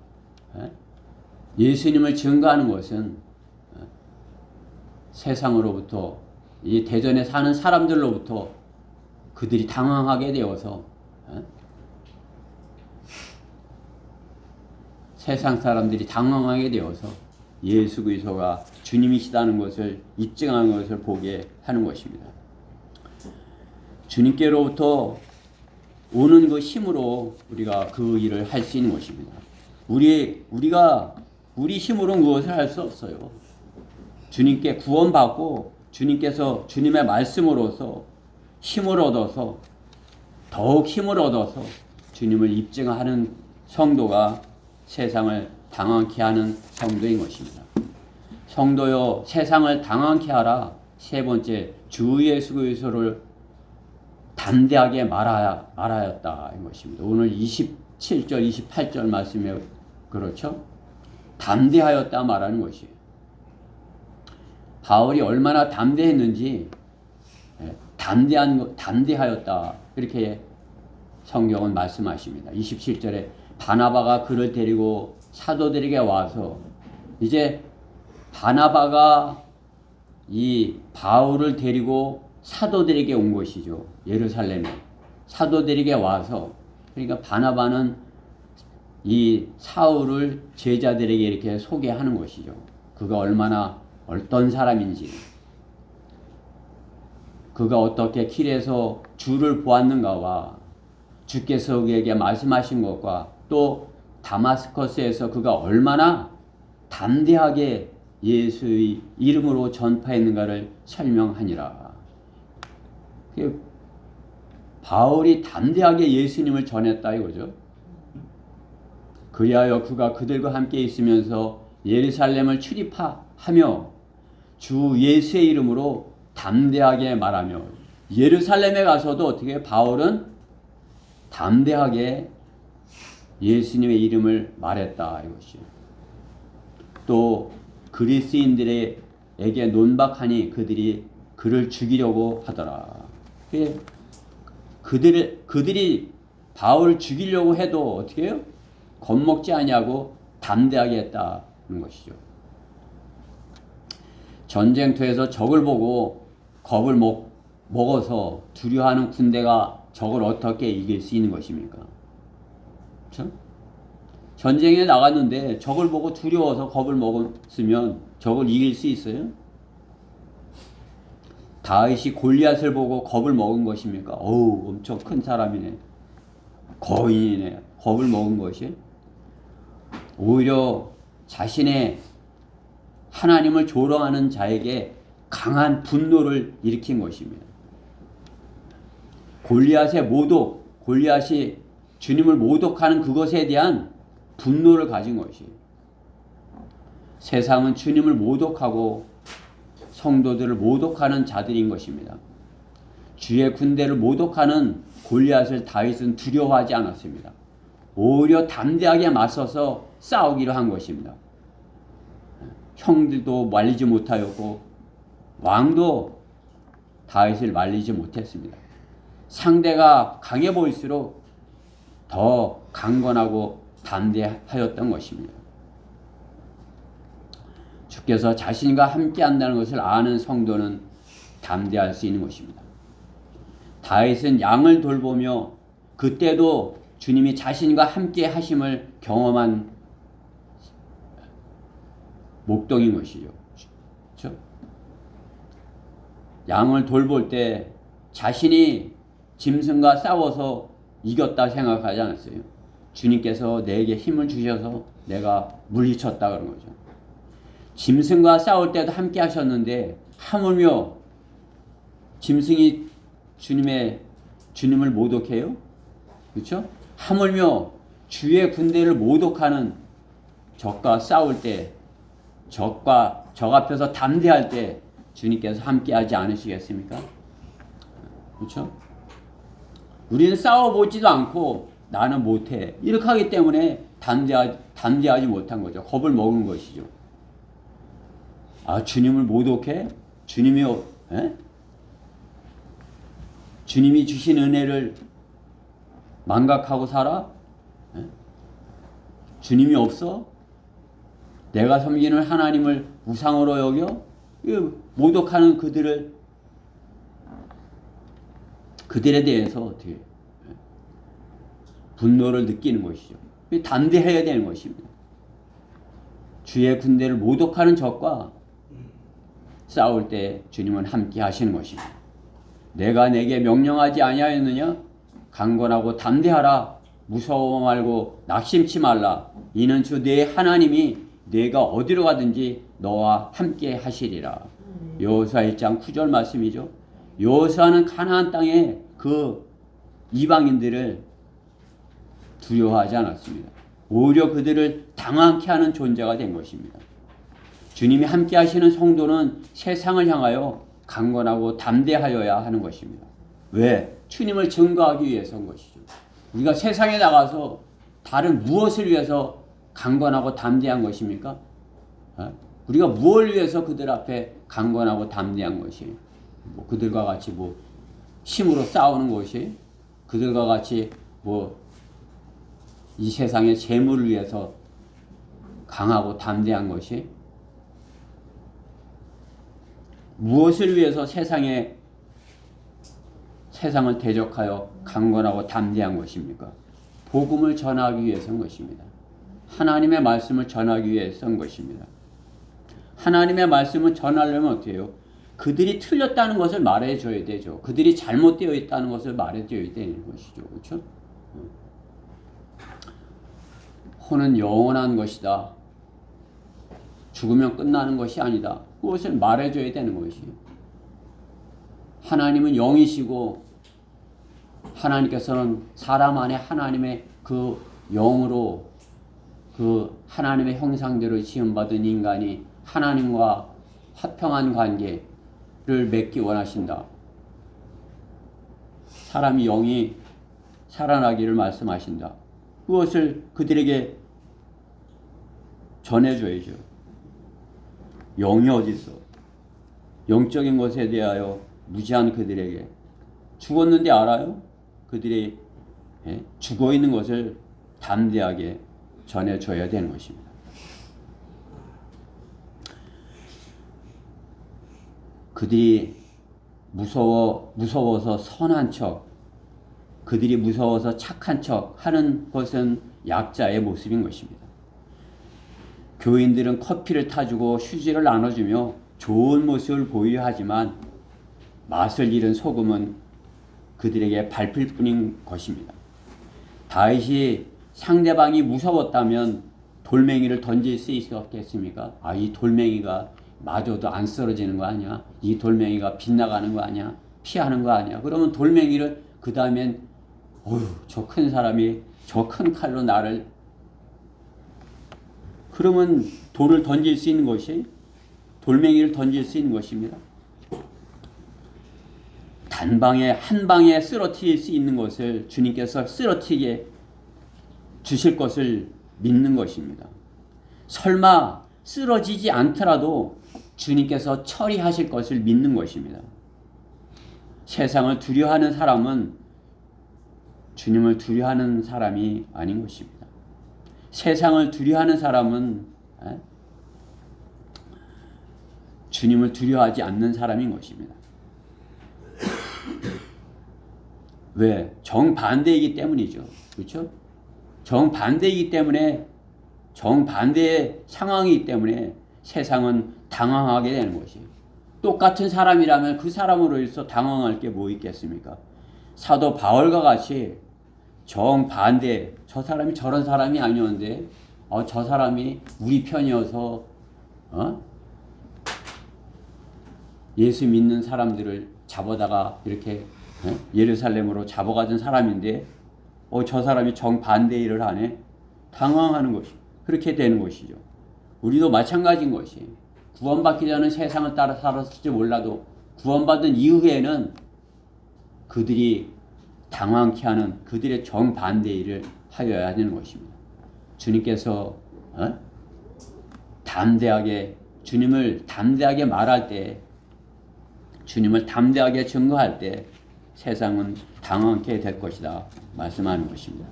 예수님을 증거하는 것은 세상으로부터 이 대전에 사는 사람들로부터 그들이 당황하게 되어서 세상 사람들이 당황하게 되어서 예수 그리스도가 주님이시다는 것을 입증하는 것을 보게 하는 것입니다. 주님께로부터 오는 그 힘으로 우리가 그 일을 할 수 있는 것입니다. 우리가 우리 힘으로는 무엇을 할 수 없어요. 주님께 구원받고 주님께서 주님의 말씀으로서 힘을 얻어서 더욱 힘을 얻어서 주님을 입증하는 성도가 세상을 당황케 하는 성도인 것입니다. 성도여 세상을 당황케 하라. 세 번째, 주 예수 그리스도를 담대하게 말하였다 이 것입니다. 오늘 27절 28절 말씀에 그렇죠? 담대하였다 말하는 것이에요. 바울이 얼마나 담대했는지 담대하였다 이렇게 성경은 말씀하십니다. 27절에 바나바가 그를 데리고 사도들에게 와서, 이제 바나바가 이 바울을 데리고 사도들에게 온 것이죠. 예루살렘에 사도들에게 와서, 그러니까 바나바는 이 사울을 제자들에게 이렇게 소개하는 것이죠. 그가 얼마나 어떤 사람인지, 그가 어떻게 길에서 주를 보았는가와 주께서 그에게 말씀하신 것과 또 다마스커스에서 그가 얼마나 담대하게 예수의 이름으로 전파했는가를 설명하니라. 바울이 담대하게 예수님을 전했다 이거죠. 그리하여 그가 그들과 함께 있으면서 예루살렘을 출입하며 주 예수의 이름으로 담대하게 말하며, 예루살렘에 가서도 어떻게 바울은 담대하게 예수님의 이름을 말했다 이것이에요. 또 그리스인들에게 논박하니 그들이 그를 죽이려고 하더라. 그들이 바울을 죽이려고 해도 어떻게 해요? 겁먹지 아니하고 담대하게 했다는 것이죠. 전쟁터에서 적을 보고 겁을 먹어서 두려워하는 군대가 적을 어떻게 이길 수 있는 것입니까? 그렇죠? 전쟁에 나갔는데 적을 보고 두려워서 겁을 먹었으면 적을 이길 수 있어요? 다윗이 골리앗을 보고 겁을 먹은 것입니까? 어우, 엄청 큰 사람이네, 거인이네, 겁을 먹은 것이? 오히려 자신의 하나님을 조롱하는 자에게 강한 분노를 일으킨 것입니다. 골리앗이 주님을 모독하는 그것에 대한 분노를 가진 것이에요. 세상은 주님을 모독하고 성도들을 모독하는 자들인 것입니다. 주의 군대를 모독하는 골리앗을 다윗은 두려워하지 않았습니다. 오히려 담대하게 맞서서 싸우기로 한 것입니다. 형들도 말리지 못하였고 왕도 다윗을 말리지 못했습니다. 상대가 강해 보일수록 더 강건하고 담대하였던 것입니다. 주께서 자신과 함께 한다는 것을 아는 성도는 담대할 수 있는 것입니다. 다윗은 양을 돌보며 그때도 주님이 자신과 함께 하심을 경험한 목동인 것이죠. 그렇죠? 양을 돌볼 때 자신이 짐승과 싸워서 이겼다 생각하지 않았어요. 주님께서 내게 힘을 주셔서 내가 물리쳤다 그런 거죠. 짐승과 싸울 때도 함께 하셨는데 하물며 짐승이 주님을 모독해요? 그렇죠? 하물며 주의 군대를 모독하는 적과 싸울 때, 적 앞에서 담대할 때 주님께서 함께하지 않으시겠습니까? 그렇죠? 우리는 싸워보지도 않고 나는 못해 이렇게 하기 때문에 담대하지 못한 거죠. 겁을 먹은 것이죠. 아, 주님을 모독해? 주님이 주신 은혜를 망각하고 살아? 주님이 없어? 내가 섬기는 하나님을 우상으로 여겨? 모독하는 그들에 대해서 어떻게 분노를 느끼는 것이죠. 담대해야 되는 것입니다. 주의 군대를 모독하는 적과 싸울 때 주님은 함께 하시는 것입니다. 내가 내게 명령하지 아니하였느냐? 강건하고 담대하라. 무서워 말고 낙심치 말라. 이는 주 내 하나님이 내가 어디로 가든지 너와 함께 하시리라. 여호수아 1장 9절 말씀이죠. 여호수아는 가나안 땅에 그 이방인들을 두려워하지 않았습니다. 오히려 그들을 당황케 하는 존재가 된 것입니다. 주님이 함께 하시는 성도는 세상을 향하여 강건하고 담대하여야 하는 것입니다. 왜? 주님을 증거하기 위해서인 것이죠. 우리가 세상에 나가서 다른 무엇을 위해서 강건하고 담대한 것입니까? 우리가 무엇을 위해서 그들 앞에 강건하고 담대한 것이? 그들과 같이 힘으로 싸우는 것이? 그들과 같이 이 세상의 재물을 위해서 강하고 담대한 것이? 무엇을 위해서 세상을 대적하여 강건하고 담대한 것입니까? 복음을 전하기 위해서인 것입니다. 하나님의 말씀을 전하기 위해서인 것입니다. 하나님의 말씀을 전하려면 어떻게 해요? 그들이 틀렸다는 것을 말해줘야 되죠. 그들이 잘못되어 있다는 것을 말해줘야 되는 것이죠. 그렇죠? 혼은 영원한 것이다. 죽으면 끝나는 것이 아니다. 그것을 말해줘야 되는 것이에요. 하나님은 영이시고 하나님께서는 사람 안에 하나님의 그 영으로 그 하나님의 형상대로 지음받은 인간이 하나님과 화평한 관계를 맺기 원하신다. 사람이 영이 살아나기를 말씀하신다. 그것을 그들에게 전해줘야죠. 영이 어디 있어? 영적인 것에 대하여 무지한 그들에게 죽었는데 알아요? 그들이 죽어 있는 것을 담대하게 전해줘야 되는 것입니다. 그들이 무서워서 선한 척, 그들이 무서워서 착한 척 하는 것은 약자의 모습인 것입니다. 교인들은 커피를 타주고 휴지를 나눠주며 좋은 모습을 보여야 하지만 맛을 잃은 소금은 그들에게 밟힐 뿐인 것입니다. 다윗이 상대방이 무서웠다면 돌멩이를 던질 수 있었겠습니까? 이 돌멩이가 맞아도 안 쓰러지는 거 아니야? 이 돌멩이가 빗나가는 거 아니야? 피하는 거 아니야? 그러면 돌멩이를 그 다음엔 저 큰 사람이 저 큰 칼로 나를, 그러면 돌을 던질 수 있는 것이, 돌멩이를 던질 수 있는 것입니다. 단방에 한 방에 쓰러뜨릴 수 있는 것을 주님께서 쓰러뜨리게 주실 것을 믿는 것입니다. 설마 쓰러지지 않더라도 주님께서 처리하실 것을 믿는 것입니다. 세상을 두려워하는 사람은 주님을 두려워하는 사람이 아닌 것입니다. 세상을 두려워하는 사람은 주님을 두려워하지 않는 사람인 것입니다. 왜? 정반대이기 때문이죠. 그렇죠? 정반대이기 때문에, 정반대의 상황이기 때문에 세상은 당황하게 되는 것이에요. 똑같은 사람이라면 그 사람으로 인해서 당황할 게 뭐 있겠습니까? 사도 바울과 같이 정반대, 저 사람이 저런 사람이 아니었는데 저 사람이 우리 편이어서 예수 믿는 사람들을 잡아다가 이렇게 예루살렘으로 잡아가던 사람인데 저 사람이 정반대 일을 하네. 당황하는 것이, 그렇게 되는 것이죠. 우리도 마찬가지인 것이, 구원받기 전에 세상을 따라 살았을지 몰라도 구원받은 이후에는 그들이 당황케 하는 그들의 정반대 일을 하여야 되는 것입니다. 주님께서 담대하게, 주님을 담대하게 말할 때, 주님을 담대하게 증거할 때 세상은 당황케 될 것이다 말씀하는 것입니다.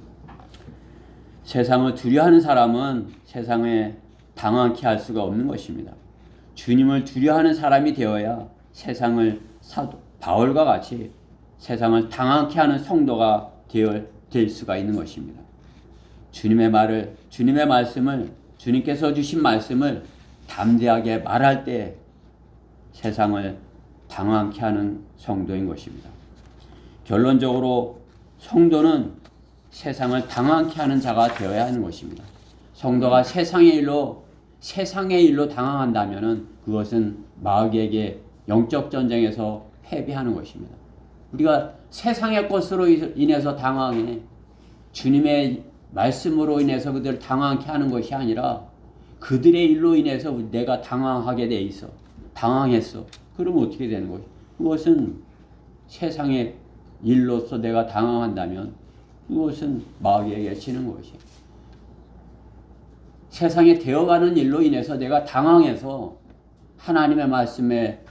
세상을 두려워하는 사람은 세상에 당황케 할 수가 없는 것입니다. 주님을 두려워하는 사람이 되어야 세상을 바울과 같이 세상을 당황케 하는 성도가 될 수가 있는 것입니다. 주님의 말씀을, 주님께서 주신 말씀을 담대하게 말할 때 세상을 당황케 하는 성도인 것입니다. 결론적으로 성도는 세상을 당황케 하는 자가 되어야 하는 것입니다. 성도가 세상의 일로 세상의 일로 당황한다면은 그것은 마귀에게 영적 전쟁에서 패배하는 것입니다. 우리가 세상의 것으로 인해서 당황해 주님의 말씀으로 인해서 그들을 당황케 하는 것이 아니라 그들의 일로 인해서 내가 당황하게 돼 있어. 당황했어. 그러면 어떻게 되는 것이? 그것은 세상의 일로서 내가 당황한다면 그것은 마귀에게 지는 것이에요. 세상에 되어가는 일로 인해서 내가 당황해서 하나님의 말씀에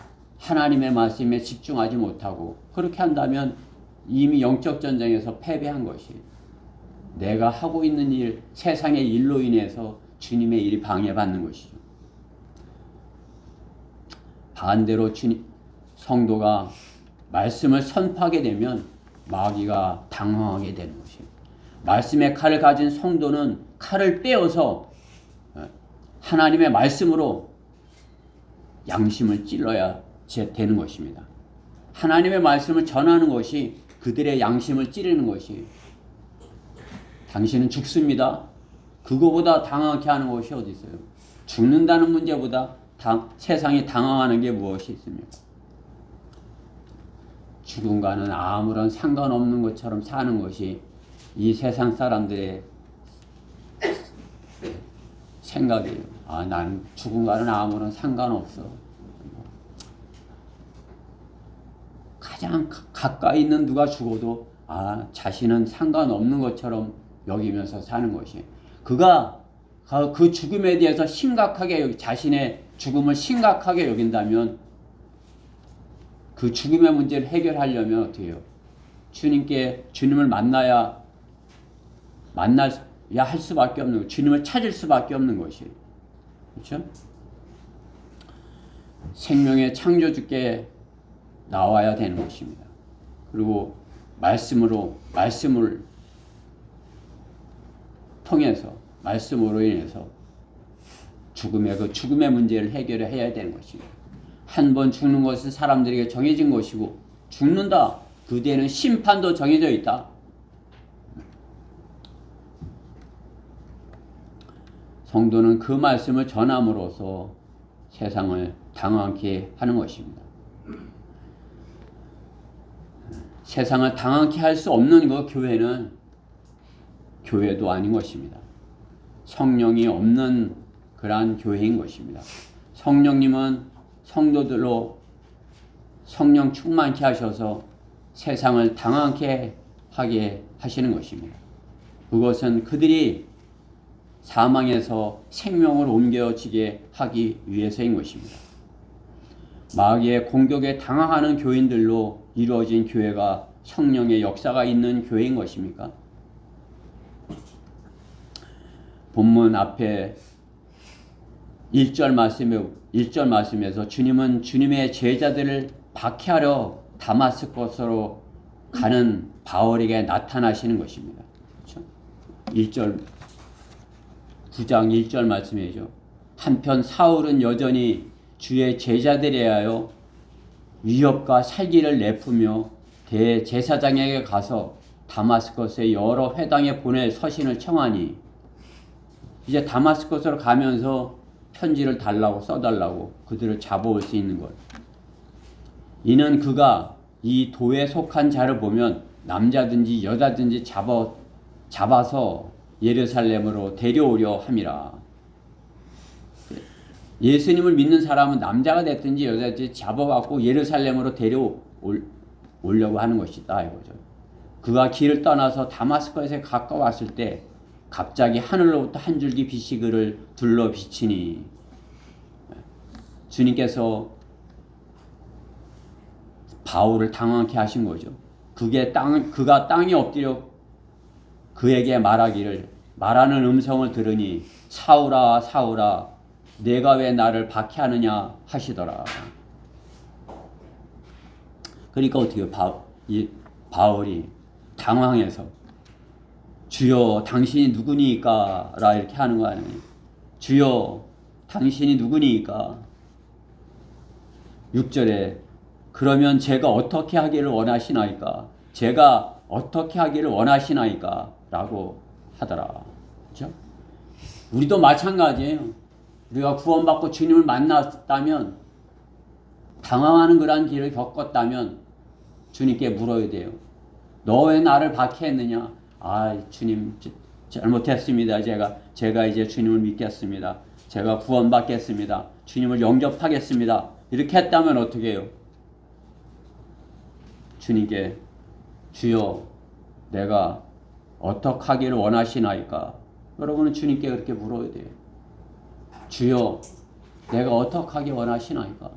집중하지 못하고 그렇게 한다면 이미 영적 전쟁에서 패배한 것이에요. 내가 하고 있는 일, 세상의 일로 인해서 주님의 일이 방해받는 것이죠. 반대로 성도가 말씀을 선포하게 되면 마귀가 당황하게 되는 것이에요. 말씀의 칼을 가진 성도는 칼을 떼어서 하나님의 말씀으로 양심을 찔러야 되는 것입니다. 하나님의 말씀을 전하는 것이 그들의 양심을 찌르는 것이 당신은 죽습니다. 그거보다 당황케 하는 것이 어디 있어요? 죽는다는 문제보다 세상이 당황하는 게 무엇이 있습니까? 죽음과는 아무런 상관없는 것처럼 사는 것이 이 세상 사람들의 생각이에요. 난 죽음과는 아무런 상관없어. 가장 가까이 있는 누가 죽어도 자신은 상관없는 것처럼 여기면서 사는 것이. 그가 그 죽음에 대해서 심각하게 자신의 죽음을 심각하게 여긴다면 그 죽음의 문제를 해결하려면 어떻게 해요? 주님을 만나야 할 수밖에 없는, 주님을 찾을 수밖에 없는 것이에요. 그렇죠? 생명의 창조주께 나와야 되는 것입니다. 그리고 말씀을 통해서, 말씀으로 인해서 죽음의 문제를 해결해야 되는 것입니다. 한 번 죽는 것은 사람들에게 정해진 것이고, 죽는다. 그 뒤에는 심판도 정해져 있다. 성도는 그 말씀을 전함으로써 세상을 당황케 하는 것입니다. 세상을 당황케 할 수 없는 그 교회는 교회도 아닌 것입니다. 성령이 없는 그러한 교회인 것입니다. 성령님은 성도들로 성령 충만케 하셔서 세상을 당황케 하게 하시는 것입니다. 그것은 그들이 사망에서 생명으로 옮겨지게 하기 위해서인 것입니다. 마귀의 공격에 당황하는 교인들로 이루어진 교회가 성령의 역사가 있는 교회인 것입니까? 본문 앞에 1절 말씀에서 주님은 주님의 제자들을 박해하러 다마스커스로 가는 바울에게 나타나시는 것입니다. 그렇죠? 9장 1절 말씀이죠. 한편 사울은 여전히 주의 제자들에 하여 위협과 살기를 내품며 대제사장에게 가서 다마스커스의 여러 회당에 보낼 서신을 청하니, 이제 다마스커스로 가면서 편지를 써달라고 그들을 잡아올 수 있는 것. 이는 그가 이 도에 속한 자를 보면 남자든지 여자든지 잡아서 예루살렘으로 데려오려 함이라. 예수님을 믿는 사람은 남자가 됐든지 여자든지 잡아갖고 예루살렘으로 데려오려고 하는 것이다 이거죠. 그가 길을 떠나서 다마스커스에 가까웠을 때 갑자기 하늘로부터 한 줄기 빛이 그를 둘러 비치니, 주님께서 바울을 당황케 하신 거죠. 그가 땅에 엎드려 그에게 말하는 음성을 들으니 사울아 사울아 내가 왜 나를 박해하느냐 하시더라. 그러니까 어떻게 바울이 당황해서 주여 당신이 누구니까 라 이렇게 하는 거 아니에요. 주여 당신이 누구니까. 6절에 그러면 제가 어떻게 하기를 원하시나이까? 제가 어떻게 하기를 원하시나이까? 라고 하더라. 그렇죠? 우리도 마찬가지예요. 우리가 구원받고 주님을 만났다면, 당황하는 그런 길을 겪었다면 주님께 물어야 돼요. 너 왜 나를 박해했느냐? 아, 주님 잘못했습니다. 제가 이제 주님을 믿겠습니다. 제가 구원받겠습니다. 주님을 영접하겠습니다. 이렇게 했다면 어떻게 해요? 주님께 주여 내가 어떻게 하기를 원하시나이까? 여러분은 주님께 그렇게 물어야 돼요. 주여 내가 어떻게 하기 원하시나이까?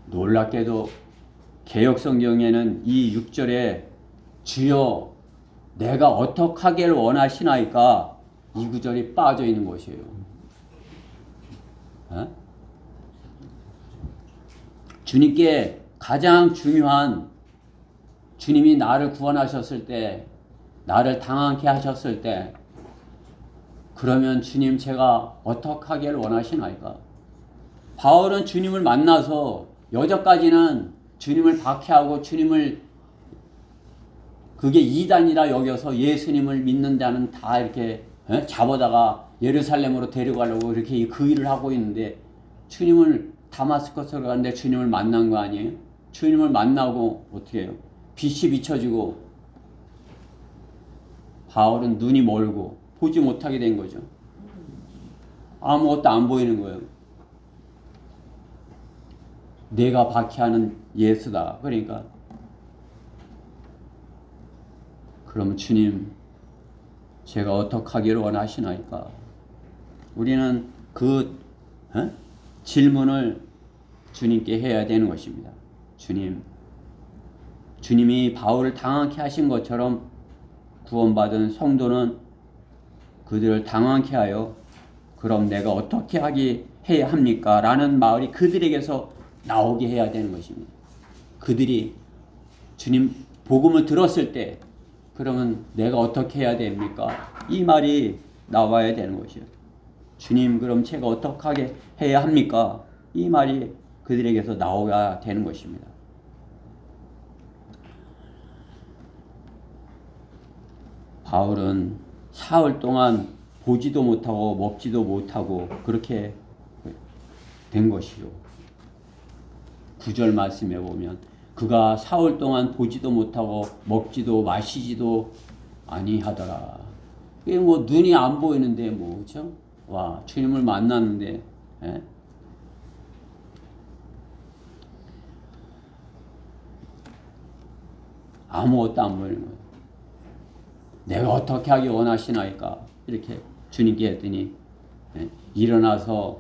놀랍게도 개역성경에는 이 6절에 주여 내가 어떻게 하기를 원하시나이까? 이 구절이 빠져 있는 것이에요. 주님께 가장 중요한, 주님이 나를 구원하셨을 때, 나를 당황케 하셨을 때, 그러면 주님 제가 어떻게 하기를 원하시나이까? 바울은 주님을 만나서 여전까지는 주님을 박해하고 주님을 그게 이단이라 여겨서 예수님을 믿는 자는 다 이렇게 잡아다가 예루살렘으로 데려가려고 이렇게 그 일을 하고 있는데, 주님을 다마스커스로 갔는데 주님을 만난 거 아니에요? 주님을 만나고 어떻게 해요? 빛이 비춰지고 바울은 눈이 멀고 보지 못하게 된 거죠. 아무것도 안 보이는 거예요. 내가 박해하는 예수다. 그러니까 그럼 주님 제가 어떻게 하기를 원하시나이까? 우리는 그 질문을 주님께 해야 되는 것입니다. 주님이 바울을 당황케 하신 것처럼 구원받은 성도는 그들을 당황케 하여 그럼 내가 어떻게 해야 합니까? 라는 말이 그들에게서 나오게 해야 되는 것입니다. 그들이 주님 복음을 들었을 때 그러면 내가 어떻게 해야 됩니까? 이 말이 나와야 되는 것이에요. 주님 그럼 제가 어떻게 해야 합니까? 이 말이 그들에게서 나와야 되는 것입니다. 바울은 사흘 동안 보지도 못하고 먹지도 못하고 그렇게 된 것이요. 9절 말씀에 보면 그가 사흘 동안 보지도 못하고 먹지도 마시지도 아니하더라. 이게 뭐 눈이 안 보이는데 뭐 그렇죠? 와 주님을 만났는데 아무것도 안 보이는 거예요. 내가 어떻게 하기 원하시나이까? 이렇게 주님께 했더니 일어나서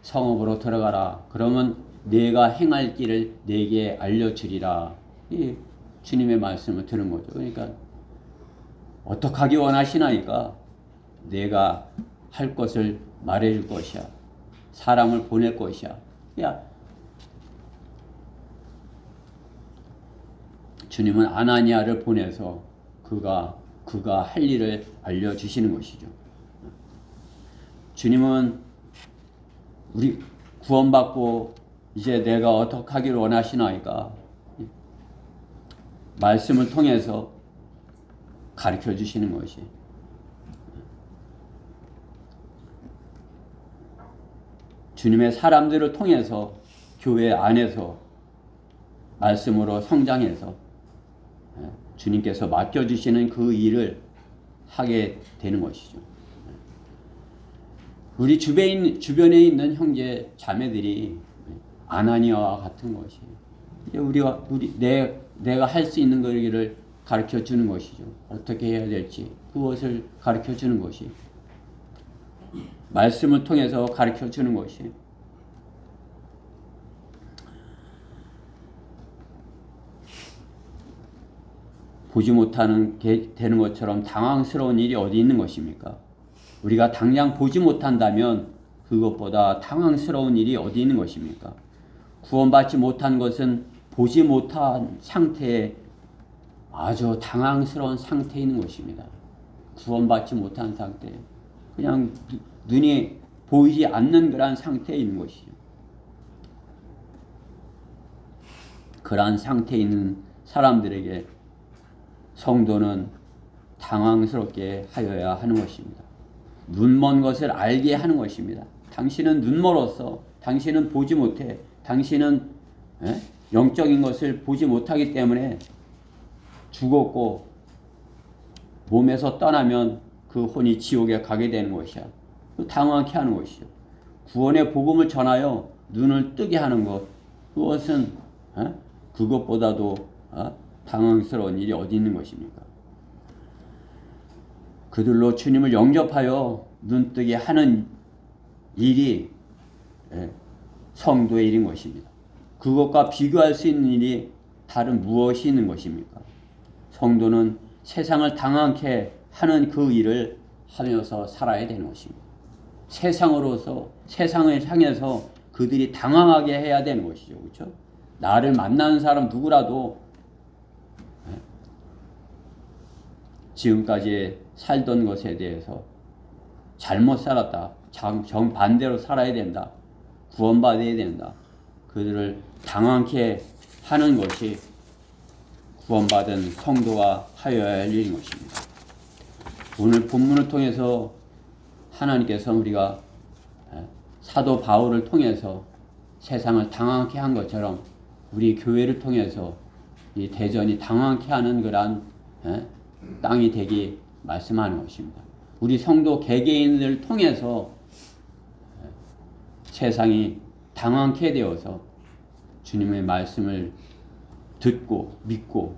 성읍으로 들어가라. 그러면 내가 행할 길을 내게 알려주리라. 이 주님의 말씀을 들은 거죠. 그러니까 어떻게 하기 원하시나이까? 내가 할 것을 말해줄 것이야. 사람을 보낼 것이야. 야, 주님은 아나니아를 보내서 그가 할 일을 알려주시는 것이죠. 주님은 우리 구원받고 이제 내가 어떻게 하기를 원하시나이까? 말씀을 통해서 가르쳐 주시는 것이. 주님의 사람들을 통해서 교회 안에서 말씀으로 성장해서 주님께서 맡겨주시는 그 일을 하게 되는 것이죠. 우리 주변에 있는 형제 자매들이 아나니아와 같은 것이 내가 할 수 있는 것을 가르쳐 주는 것이죠. 어떻게 해야 될지 그것을 가르쳐 주는 것이 말씀을 통해서 가르쳐 주는 것이 보지 못하는 게 되는 것처럼 당황스러운 일이 어디 있는 것입니까? 우리가 당장 보지 못한다면 그것보다 당황스러운 일이 어디 있는 것입니까? 구원받지 못한 것은 보지 못한 상태에 아주 당황스러운 상태에 있는 것입니다. 구원받지 못한 상태, 그냥 눈이 보이지 않는 그러한 상태에 있는 것이죠. 그러한 상태에 있는 사람들에게 성도는 당황스럽게 하여야 하는 것입니다. 눈먼 것을 알게 하는 것입니다. 당신은 눈멀어서 당신은 보지 못해. 당신은 영적인 것을 보지 못하기 때문에 죽었고 몸에서 떠나면 그 혼이 지옥에 가게 되는 것이야. 당황케 하는 것이죠. 구원의 복음을 전하여 눈을 뜨게 하는 것, 그것은 그것보다도 당황스러운 일이 어디 있는 것입니까? 그들로 주님을 영접하여 눈뜨게 하는 일이 성도의 일인 것입니다. 그것과 비교할 수 있는 일이 다른 무엇이 있는 것입니까? 성도는 세상을 당황케 하는 그 일을 하면서 살아야 되는 것입니다. 세상으로서 세상을 향해서 그들이 당황하게 해야 되는 것이죠. 그렇죠? 나를 만나는 사람 누구라도 지금까지 살던 것에 대해서 잘못 살았다. 정반대로 살아야 된다. 구원받아야 된다. 그들을 당황케 하는 것이 구원받은 성도가 하여야 할 일인 것입니다. 오늘 본문을 통해서 하나님께서 우리가 사도 바울을 통해서 세상을 당황케 한 것처럼 우리 교회를 통해서 이 대전이 당황케 하는 그러한 땅이 되기 말씀하는 것입니다. 우리 성도 개개인을 통해서 세상이 당황케 되어서 주님의 말씀을 듣고 믿고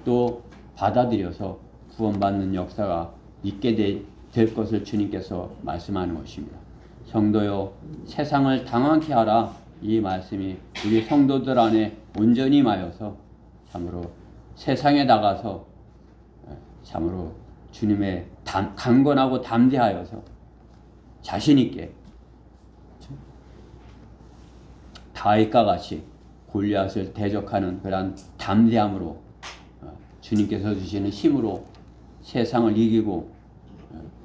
또 받아들여서 구원받는 역사가 있게 될 것을 주님께서 말씀하는 것입니다. 성도여, 세상을 당황케 하라. 이 말씀이 우리 성도들 안에 온전히 임하여서 참으로 세상에 나가서 참으로 주님의 강건하고 담대하여서 자신 있게 다윗과 같이 골리앗을 대적하는 그런 담대함으로 주님께서 주시는 힘으로 세상을 이기고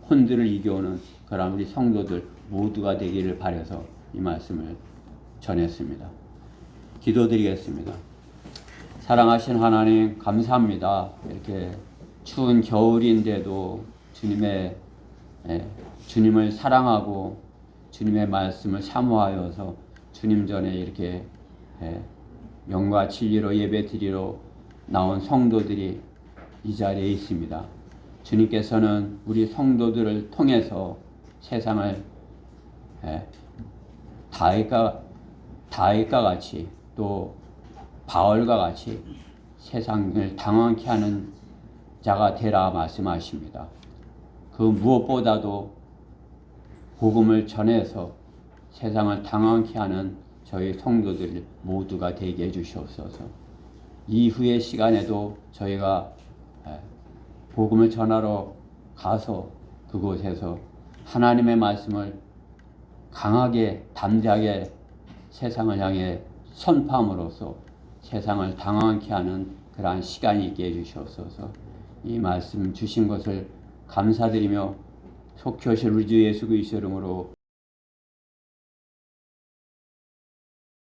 혼들을 이겨오는 그런 우리 성도들 모두가 되기를 바라서 이 말씀을 전했습니다. 기도드리겠습니다. 사랑하신 하나님 감사합니다. 이렇게 추운 겨울인데도 주님을 사랑하고 주님의 말씀을 사모하여서 주님 전에 이렇게 영과 진리로 예배드리러 나온 성도들이 이 자리에 있습니다. 주님께서는 우리 성도들을 통해서 세상을 다윗과 같이 또 바울과 같이 세상을 당황케 하는 자가 되라 말씀하십니다. 그 무엇보다도 복음을 전해서 세상을 당황케 하는 저희 성도들 모두가 되게 해주시옵소서. 이후의 시간에도 저희가 복음을 전하러 가서 그곳에서 하나님의 말씀을 강하게 담대하게 세상을 향해 선포함으로써 세상을 당황케 하는 그러한 시간이 있게 해주시옵소서. 이 말씀 주신 것을 감사드리며 속히 오실 우리 주 예수 그리스도 이름으로